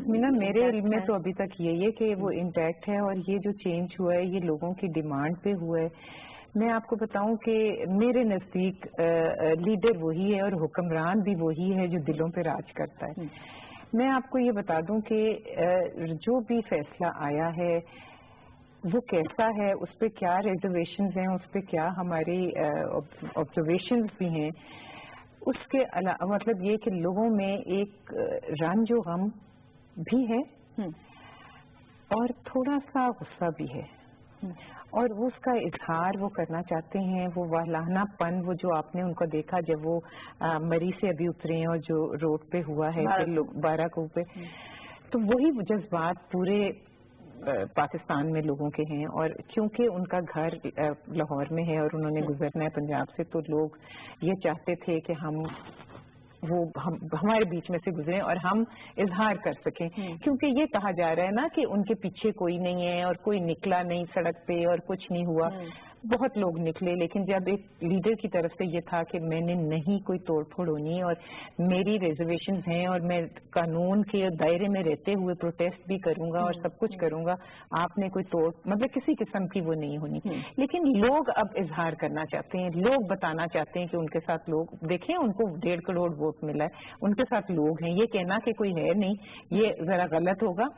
मीना मेरे इल्म में तो अभी तक यही है कि वो इंटैक्ट है, और ये जो चेंज हुआ है ये लोगों की डिमांड पे हुआ है। मैं आपको बताऊं कि मेरे नज़दीक लीडर वही है और हुक्मरान भी वही है जो दिलों पे राज करता है। मैं आपको ये बता दूं कि जो भी फैसला आया है वो कैसा है, उस पर क्या रिजर्वेशंस हैं, उस पर क्या हमारी ऑब्जर्वेशंस भी हैं, उसके अलावा मतलब ये कि लोगों में एक रंज व गम भी है और थोड़ा सा गुस्सा भी है, और वो उसका इजहार वो करना चाहते हैं। वो वालानापन वो जो आपने उनको देखा जब वो मरी से अभी उतरे हैं और जो रोड पे हुआ है बाराकों पे, तो वही जज्बात पूरे पाकिस्तान में लोगों के हैं। और क्योंकि उनका घर लाहौर में है और उन्होंने गुजरना है पंजाब से, तो लोग ये चाहते थे कि हम हमारे बीच में से गुजरे और हम इजहार कर सकें, क्योंकि ये कहा जा रहा है ना कि उनके पीछे कोई नहीं है और कोई निकला नहीं सड़क पे और कुछ नहीं हुआ। बहुत लोग निकले, लेकिन जब एक लीडर की तरफ से ये था कि मैंने नहीं कोई तोड़ फोड़ होनी और मेरी रिजर्वेशंस हैं और मैं कानून के दायरे में रहते हुए प्रोटेस्ट भी करूंगा और सब कुछ करूंगा, आपने कोई तोड़ मतलब किसी किस्म की वो नहीं होनी। लेकिन लोग अब इजहार करना चाहते हैं, लोग बताना चाहते हैं कि उनके साथ लोग देखें, उनको 1.5 करोड़ वोट मिला है, उनके साथ लोग हैं। ये कहना कि कोई है नहीं, ये जरा गलत होगा।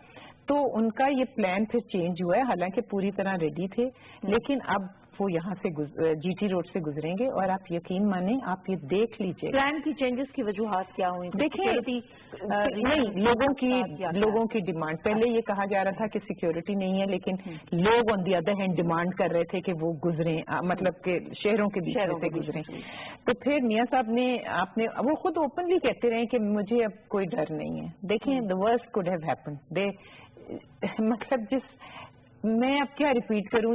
तो उनका ये प्लान फिर चेंज हुआ है, हालांकि पूरी तरह रेडी थे, लेकिन अब वो यहाँ से GT रोड से गुजरेंगे और आप यकीन माने आप ये देख लीजिए प्लान की चेंजेस की वजूहात क्या हुई? देखिए नहीं, लोगों की डिमांड, पहले ये कहा जा रहा था कि सिक्योरिटी नहीं है, लेकिन लोग on the other hand demand कर रहे थे कि वो गुजरे, मतलब कि शहरों के बीच से गुजरे। तो फिर मियां साहब ने वो खुद ओपनली कहते रहे कि मुझे अब कोई डर नहीं है। देखिए the worst could have happened, मतलब मैं अब क्या रिपीट करूं,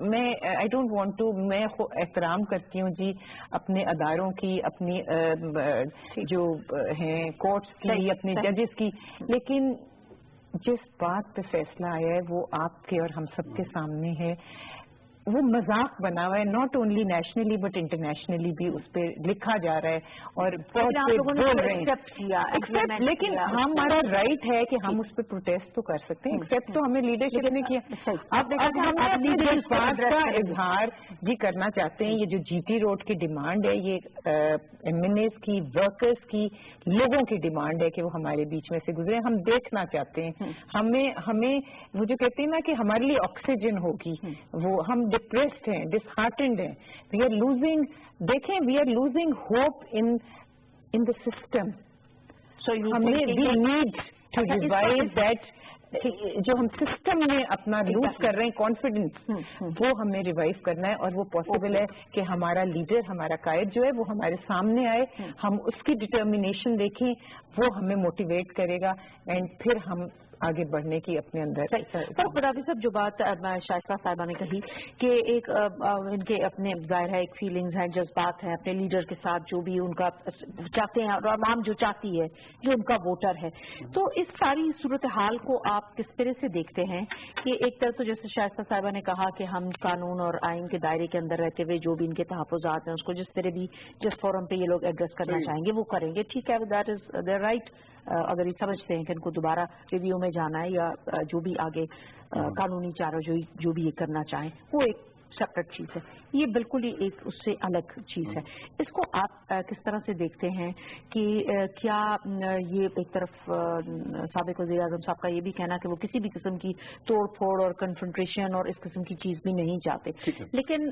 मैं आई डोंट वांट टू, मैं एहतराम करती हूँ जी अपने अदारों की, अपनी जो हैं कोर्ट्स की, अपने जजेस की, लेकिन जिस बात पे फैसला आया है वो आपके और हम सबके सामने है। वो मजाक बना हुआ है, not only nationally but internationally भी उस पर लिखा जा रहा है और बहुत से बोल रहे हैं, लेकिन हमारा राइट है कि हम उस पर प्रोटेस्ट तो कर सकते हैं। एक्सेप्ट तो हमें लीडरशिप ने किया। अब हम अपनी जज्बात का इजहार जी करना चाहते हैं। ये जो GT रोड की डिमांड है, ये MNAs की, वर्कर्स की, लोगों की डिमांड है कि वो हमारे बीच में से गुजरे। हम देखना चाहते हैं, हमें वो जो कहते हैं ना कि हमारे लिए ऑक्सीजन होगी, वो हम डिप्रेस्ड हैं, डिसहार्टेंड हैं, वी आर लूजिंग, देखें we are losing hope in the system. So हमें we need to revive that, जो हम सिस्टम में अपना लूज कर रहे हैं कॉन्फिडेंस, वो हमें रिवाइव करना है। और वो पॉसिबल है कि हमारा लीडर, हमारा कायद जो है वो हमारे सामने आए, हम उसकी डिटर्मिनेशन देखें, वो हमें मोटिवेट करेगा एंड फिर हम आगे बढ़ने की अपने अंदर। पर खुदाफिज साहब, जो बात शाइस्ता साहिबा ने कही कि एक इनके अपने जाहिर है एक फीलिंग्स हैं, जज्बात हैं अपने लीडर के साथ, जो भी उनका चाहते हैं और आवाम जो चाहती है, जो उनका वोटर है, तो इस सारी सूरत हाल को आप किस तरह से देखते हैं कि एक तरफ तो जैसे शाइस्ता साहिबा ने कहा कि हम कानून और आइन के दायरे के अंदर रहते हुए जो भी इनके तहफ़्फ़ुज़ात हैं उसको जिस तरह भी जिस फोरम पे ये लोग एड्रेस करना चाहेंगे वो करेंगे, ठीक है, दैट इज देयर राइट। अगर ये समझते हैं कि इनको दोबारा रिव्यू में जाना है या जो भी आगे कानूनी चारा जो भी ये करना चाहें, वो एक सेपरेट चीज है, ये बिल्कुल ही एक उससे अलग चीज है। इसको आप किस तरह से देखते हैं कि क्या ये एक तरफ साबिक़ वज़ीर आज़म साहब का ये भी कहना कि वो किसी भी किस्म की तोड़ फोड़ और कन्फ्रंट्रेशन और इस किस्म की चीज भी नहीं चाहते, लेकिन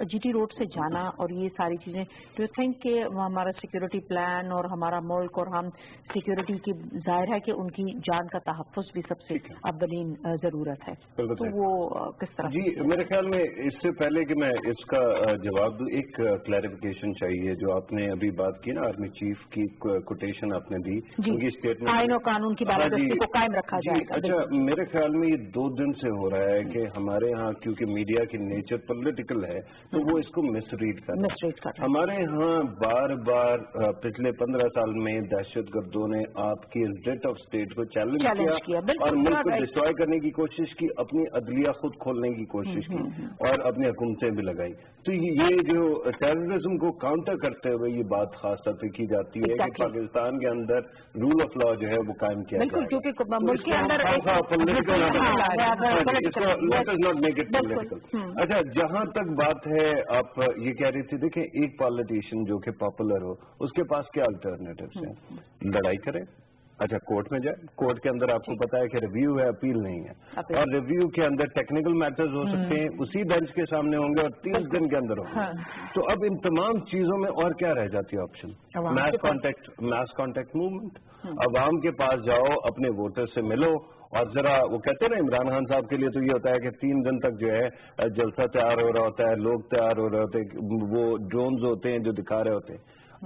GT रोड से जाना और ये सारी चीजें, डू यू थिंक कि हमारा सिक्योरिटी प्लान और हमारा मुल्क और हम सिक्योरिटी की, जाहिर है कि उनकी जान का तहफ़्फ़ुज़ भी सबसे अव्वलीन जरूरत है, तो वो किस तरह? जी, मेरे ख्याल में इससे पहले कि मैं इसका जवाब दूं, एक क्लैरिफिकेशन चाहिए। जो आपने अभी बात की ना आर्मी चीफ की कोटेशन आपने दी, उनकी स्टेटमेंट आइन और कानून की बालादस्ती को कायम रखा जाएगा। अच्छा, मेरे ख्याल में ये 2 दिन से हो रहा है कि हमारे यहाँ क्योंकि मीडिया की नेचर पॉलिटिकल है तो वो इसको मिसरीड कर रहा है। हमारे यहाँ बार बार पिछले 15 साल में दहशतगर्दों ने आपकी रेट ऑफ स्टेट को चैलेंज किया और मुल्क को डिस्ट्रॉय करने की कोशिश की, अपनी अदलिया खुद खोलने की कोशिश की और अपनी हुकूमतें भी लगाई। तो ये जो टेररिज्म को काउंटर करते हुए ये बात खास तौर पे की जाती है कि पाकिस्तान के अंदर रूल ऑफ लॉ जो है वो कायम किया जाए, क्योंकि मुल्क के अंदर पॉलिटिकल। अच्छा, जहां तक बात है, आप ये कह रही थी, देखें एक पॉलिटिशियन जो कि पॉपुलर हो उसके पास क्या अल्टरनेटिव्स हैं? लड़ाई करे, अच्छा कोर्ट में जाए, कोर्ट के अंदर आपको पता है कि रिव्यू है, अपील नहीं है, और रिव्यू के अंदर टेक्निकल मैटर्स हो सकते हैं, उसी बेंच के सामने होंगे और 30 दिन के अंदर होंगे। तो अब इन तमाम चीजों में और क्या रह जाती है ऑप्शन? मास कॉन्टेक्ट मूवमेंट। अवाम के पास जाओ, अपने वोटर से मिलो और जरा, वो कहते हैं ना इमरान खान साहब के लिए तो ये होता है कि 3 दिन तक जो है जलसा तैयार हो रहा होता है, लोग तैयार हो रहे होते हैं, वो ड्रोन्स होते हैं जो दिखा रहे होते हैं।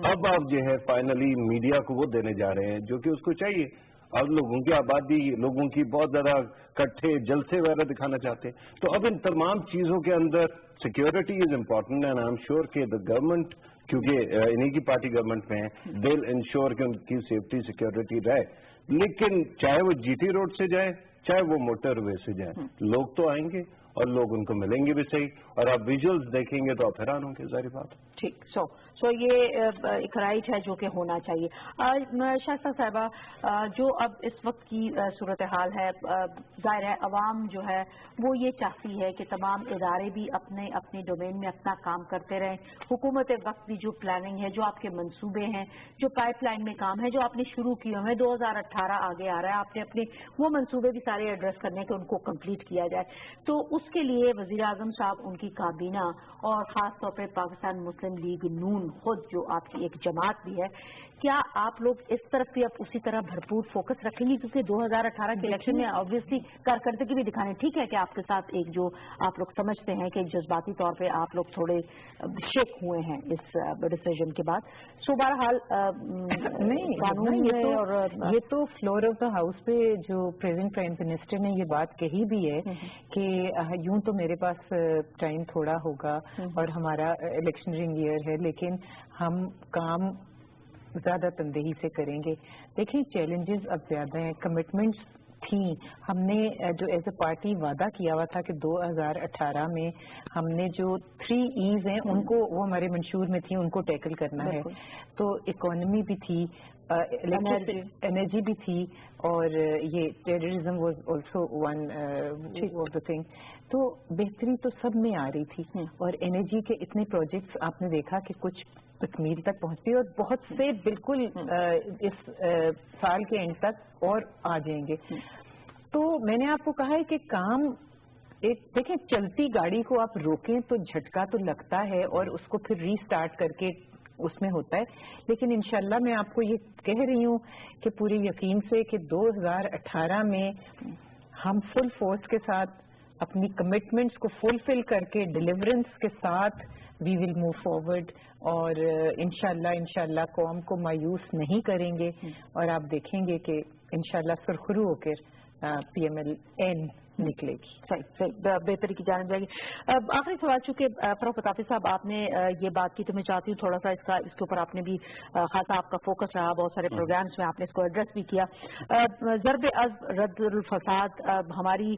अब आप जो है फाइनली मीडिया को वो देने जा रहे हैं जो कि उसको चाहिए। अब लोगों की आबादी, लोगों की बहुत ज्यादा इकट्ठे जलसे वगैरह दिखाना चाहते हैं। तो अब इन तमाम चीजों के अंदर security is important and I am sure कि द गवर्नमेंट, क्योंकि इन्हीं की पार्टी गवर्नमेंट में है, दे विल इंश्योर कि उनकी सेफ्टी सिक्योरिटी रहे। लेकिन चाहे वो GT रोड से जाए, चाहे वो मोटरवे से जाए, लोग तो आएंगे और लोग उनको मिलेंगे भी सही, और आप विजुअल्स देखेंगे तो आप हैरान होंगे, जाहिर बात है। ٹھیک سو یہ ایک رائٹ ہے جو کہ ہونا چاہیے. شائستہ صاحبہ, جو اب اس وقت کی صورتحال ہے, ظاہر ہے عوام جو ہے وہ یہ چاہتی ہے کہ تمام ادارے بھی اپنے اپنے ڈومین میں اپنا کام کرتے رہیں. حکومت وقت کی جو پلاننگ ہے, جو آپ کے منصوبے ہیں, جو پائپ لائن میں کام ہے جو آپ نے شروع کیے ہیں, 2018 آگے آ رہا ہے, آپ نے اپنے وہ منصوبے بھی سارے ایڈریس کرنے کہ ان کو کمپلیٹ کیا جائے. تو اس کے لیے وزیر اعظم صاحب, ان کی کابینہ اور خاص طور پہ پاکستان مسلم لیگ نون خود جو آپ کی ایک جماعت بھی ہے, کیا آپ لوگ اس طرف بھی اب اسی طرح بھرپور فوکس رکھیں گے؟ کیونکہ 2018 کے الیکشن میں آبویسلی کارکردگی بھی دکھانے, ٹھیک ہے کہ آپ کے ساتھ ایک جو آپ لوگ سمجھتے ہیں کہ جذباتی طور پہ آپ لوگ تھوڑے شیک ہوئے ہیں اس ڈیسیژن کے بعد, سو بہرحال نہیں, یہ تو فلور آف دا ہاؤس پہ جو پریزنٹ پرائم منسٹر نے یہ بات کہی بھی ہے کہ یوں تو میرے پاس ٹائم تھوڑا ہوگا اور ہمارا الیکشنرنگ ایئر ہے, لیکن ہم کام زیادہ تندہی سے کریں گے. دیکھیں چیلنجز اب زیادہ ہیں, کمٹمنٹس تھیں, ہم نے جو ایز اے پارٹی وعدہ کیا ہوا تھا کہ 2018 میں ہم نے جو 3 E's ہیں ان کو, وہ ہمارے منشور میں تھی, ان کو ٹیکل کرنا ہے. تو اکانومی بھی تھی, انرجی بھی تھی, اور یہ terrorism was also one of the thing. تو بہتری تو سب میں آ رہی تھی, اور انرجی کے اتنے پروجیکٹس آپ نے دیکھا کہ کچھ تکمیل تک پہنچتی, اور بہت سے بالکل اس سال کے اینڈ تک اور آ جائیں گے. تو میں نے آپ کو کہا ہے کہ کام ایک دیکھیں, چلتی گاڑی کو آپ روکیں تو جھٹکا تو لگتا ہے اور اس کو پھر ری سٹارٹ کر کے اس میں ہوتا ہے, لیکن انشاءاللہ میں آپ کو یہ کہہ رہی ہوں کہ پورے یقین سے کہ 2018 میں ہم فل فورس کے ساتھ اپنی کمٹمنٹس کو فلفل کر کے ڈیلیورنس کے ساتھ وی ول موو فارورڈ, اور انشاءاللہ قوم کو مایوس نہیں کریں گے, اور آپ دیکھیں گے کہ انشاءاللہ سرخرو ہو کر PMLN نکلے گی. صحیح, بہتری کی جانب جائے گی. آخری سوال, چونکہ پروفیسر عاطف صاحب آپ نے یہ بات کی تو میں چاہتی ہوں تھوڑا سا اس کے اوپر آپ نے بھی خاصا آپ کا فوکس رہا, بہت سارے پروگرامز میں آپ نے اس کو ایڈریس بھی کیا. ضرب عزم رد الفساد, ہماری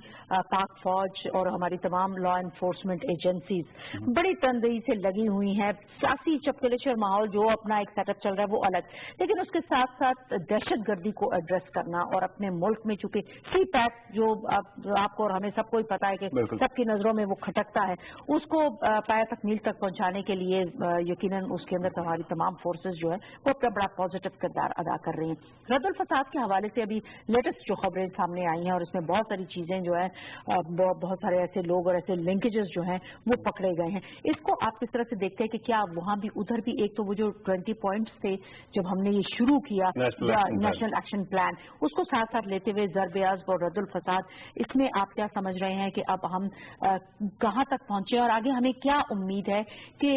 پاک فوج اور ہماری تمام لا انفورسمنٹ ایجنسیز بڑی تندہی سے لگی ہوئی ہیں. سیاسی چپکلچر ماحول جو اپنا ایک سیٹ اپ چل رہا ہے وہ الگ, لیکن اس کے ساتھ ساتھ دہشت گردی کو ایڈریس کرنا, اور اپنے ملک میں چونکہ CPAC جو آپ کو اور ہمیں سب کو ہی پتا ہے کہ سب کی نظروں میں وہ کھٹکتا ہے, اس کو پایہ تکمیل تک پہنچانے کے لیے یقیناً اس کے اندر ہماری تمام فورسز جو ہے وہ اپنا بڑا پازیٹو کردار ادا کر رہی ہیں. رد الفساد کے حوالے سے ابھی لیٹسٹ جو خبریں سامنے آئی ہیں, اور اس میں بہت ساری چیزیں جو ہے, بہت سارے ایسے لوگ اور ایسے لنکیجز جو ہیں وہ پکڑے گئے ہیں. اس کو آپ کس طرح سے دیکھتے ہیں کہ کیا وہاں بھی ادھر بھی ایک تو وہ جو 20 پوائنٹس تھے جب ہم نے یہ شروع کیا نیشنل ایکشن پلان, اس کو ساتھ ساتھ لیتے ہوئے ضرب عزم اور رد الفساد, اس میں آپ کیا سمجھ رہے ہیں کہ اب ہم کہاں تک پہنچے, اور آگے ہمیں کیا امید ہے کہ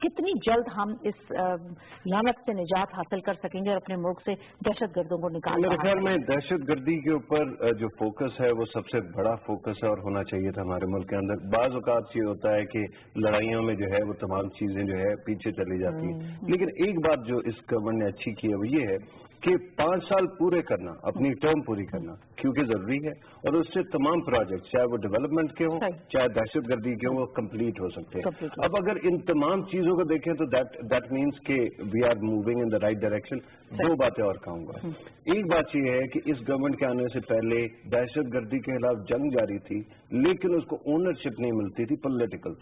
کتنی جلد ہم اس لعنت سے نجات حاصل کر سکیں گے اور اپنے ملک سے دہشت گردوں کو نکال؟ میرے خیال میں دہشت گردی کے اوپر جو فوکس ہے وہ سب سے بڑا فوکس ہے, اور ہونا چاہیے تھا ہمارے ملک کے اندر. بعض اوقات یہ ہوتا ہے کہ لڑائیوں میں جو ہے وہ تمام چیزیں جو ہے پیچھے چلی جاتی ہیں, لیکن ایک بات جو اس گورنمنٹ نے اچھی کی ہے وہ یہ ہے کہ 5 سال پورے کرنا, اپنی ٹرم پوری کرنا, کیونکہ ضروری ہے, اور اس سے تمام پروجیکٹ چاہے وہ ڈیولپمنٹ کے ہوں چاہے دہشت گردی کے ہوں وہ کمپلیٹ ہو سکتے ہیں. اب اگر ان تمام چیزوں کو دیکھیں تو دیٹ مینس کہ we are moving in the right direction. 2 باتیں اور کہوں گا. ایک بات یہ ہے کہ اس گورنمنٹ کے آنے سے پہلے دہشت گردی کے خلاف جنگ جاری تھی, لیکن اس کو اونرشپ نہیں ملتی تھی پولیٹیکل.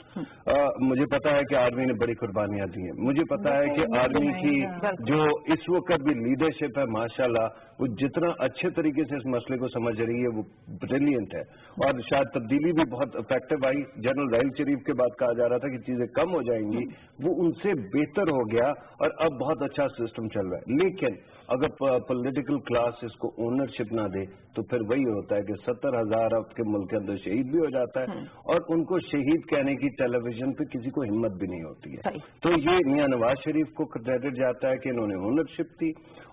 مجھے پتا ہے کہ آرمی نے بڑی قربانیاں دی ہیں, مجھے پتا ہے کہ آرمی کی جو اس وقت بھی لیڈرشپ ہے ماشاءاللہ وہ جتنا اچھے طریقے سے اس مسئلے کو سمجھ رہی ہے وہ بریلینٹ ہے, اور شاید تبدیلی بھی بہت افیکٹو آئی. جنرل راحیل شریف کے بعد کہا جا رہا تھا کہ چیزیں کم ہو جائیں گی, وہ ان سے بہتر ہو گیا, اور اب بہت اچھا سسٹم چل رہا ہے. لیکن اگر پولیٹیکل کلاس اس کو اونرشپ نہ دے تو پھر وہی ہوتا ہے کہ 70,000 اب کے ملک کے اندر شہید بھی ہو جاتا ہے, اور ان کو شہید کہنے کی ٹیلی ویژن پہ کسی کو ہمت بھی نہیں ہوتی ہے. تو یہ میاں نواز شریف کو کریڈٹ جاتا ہے کہ انہوں نے اونرشپ دی,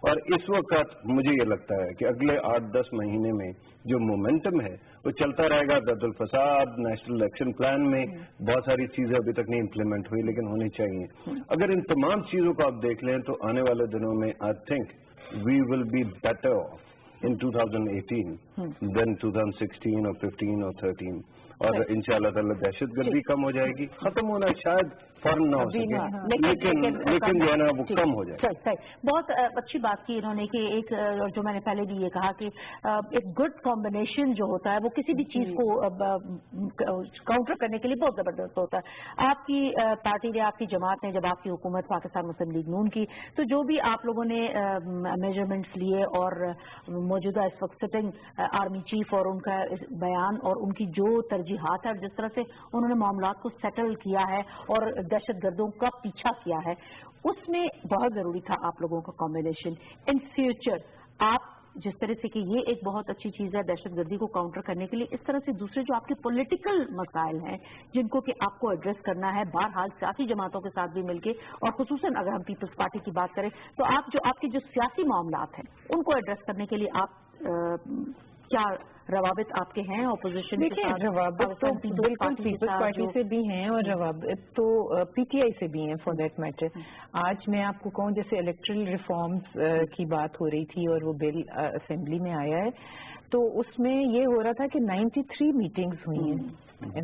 اور اس وقت مجھے یہ لگتا ہے کہ اگلے 8-10 مہینے میں جو مومنٹم ہے وہ چلتا رہے گا. رد الفساد, نیشنل ایکشن پلان میں بہت ساری چیزیں ابھی تک نہیں امپلیمنٹ ہوئی لیکن ہونی چاہیے. اگر ان تمام چیزوں کو آپ دیکھ لیں تو آنے والے دنوں میں I think we will be better off in 2018 than 2016 or 15 or 13. اور इंशाअल्लाह ताला दहशतगर्दी कम हो जाएगी, खत्म होना शायद फौरन ना हो सके, लेकिन जो है ना वो कम हो जाए। सही, बहुत अच्छी बात की इन्होंने कि एक, जो मैंने पहले भी ये कहा कि एक गुड कॉम्बिनेशन जो होता है वो किसी भी चीज को काउंटर करने के लिए बहुत जबरदस्त होता है। आपकी पार्टी ने, आपकी जमात ने जब आपकी हुकूमत पाकिस्तान मुस्लिम लीग नून की, तो जो भी आप लोगों ने मेजरमेंट्स लिए और मौजूदा इस वक्त सिटिंग आर्मी चीफ और उनका बयान और उनकी जो तरजीहात है और जिस तरह से उन्होंने मामलात को सेटल किया है और दहशतगर्दों का पीछा किया है, उसमें बहुत जरूरी था आप लोगों का कॉम्बिनेशन। इन फ्यूचर आप जिस तरह से कि ये एक बहुत अच्छी चीज़ है दहशतगर्दी को काउंटर करने के लिए, इस तरह से दूसरे जो आपके पॉलिटिकल मसाइल हैं जिनको कि आपको एड्रेस करना है बहरहाल सियासी जमातों के साथ भी मिलके, और खुसूसन अगर हम पीपल्स पार्टी की बात करें तो आप जो आपके जो सियासी मामलात हैं उनको एड्रेस करने के लिए आप क्या रवाबित आपके हैं ऑपोजिशन के साथ? रवाबित तो बिल्कुल पीपल्स पार्टी से भी हैं और रवाबित तो पीटीआई से भी हैं फॉर दैट मैटर। आज मैं आपको कहूँ, जैसे इलेक्ट्रल रिफॉर्म्स की बात हो रही थी और वो बिल असेंबली में आया है, तो उसमें ये हो रहा था कि 93 मीटिंग्स हुई हैं,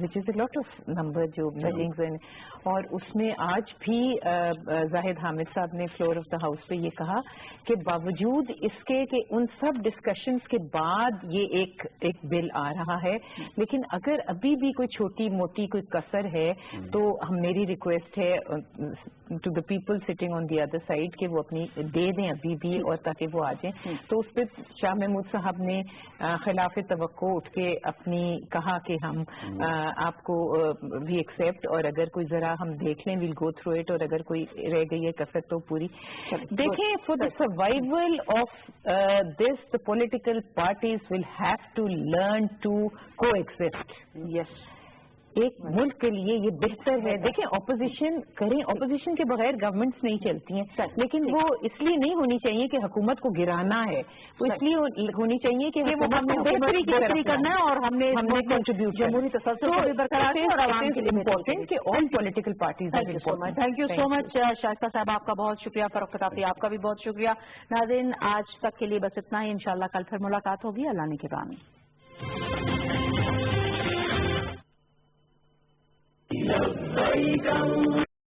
which is a lot of number जो मीटिंग्स, और उसमें आज भी जाहिद हामिद साहब ने फ्लोर ऑफ द हाउस पे ये कहा कि बावजूद इसके कि उन सब डिस्कशंस के बाद ये एक बिल आ रहा है, लेकिन अगर अभी भी कोई छोटी मोटी कोई कसर है तो मेरी रिक्वेस्ट है to the people sitting on the other side कि वो अपनी दे दें अभी भी, और ताकि वो आ जाएं। तो उस पर शाह महमूद साहब ने खिलाफ तवक्को उठ के अपनी कहा कि हम आपको भी एक्सेप्ट, और अगर कोई जरा हम देख लें विल गो थ्रू इट, और अगर कोई रह गई है कसर तो पूरी देखें। For the survival of this the political parties will have to learn to coexist. Yes, एक मुल्क के लिए ये बेहतर है। देखें, ऑपोजिशन करें, ऑपोजिशन के बगैर गवर्नमेंट्स नहीं चलती हैं, लेकिन वो इसलिए नहीं होनी चाहिए कि हुकूमत को गिराना है, वो इसलिए होनी चाहिए कि हमने बेहतरी करना है और हमने कंट्रीब्यूट जमहूरी तसल्सल को भी बरकरार है और आवाम के लिए इम्पोर्टेंट कि all political parties. Thank you so much Shaista साहब, आपका बहुत शुक्रिया। फरोख्त काफी आपका भी बहुत शुक्रिया। नाज़रीन, आज तक के लिए बस इतना ही, इंशाल्लाह कल फिर मुलाकात होगी। अल्लाह ने के बानी।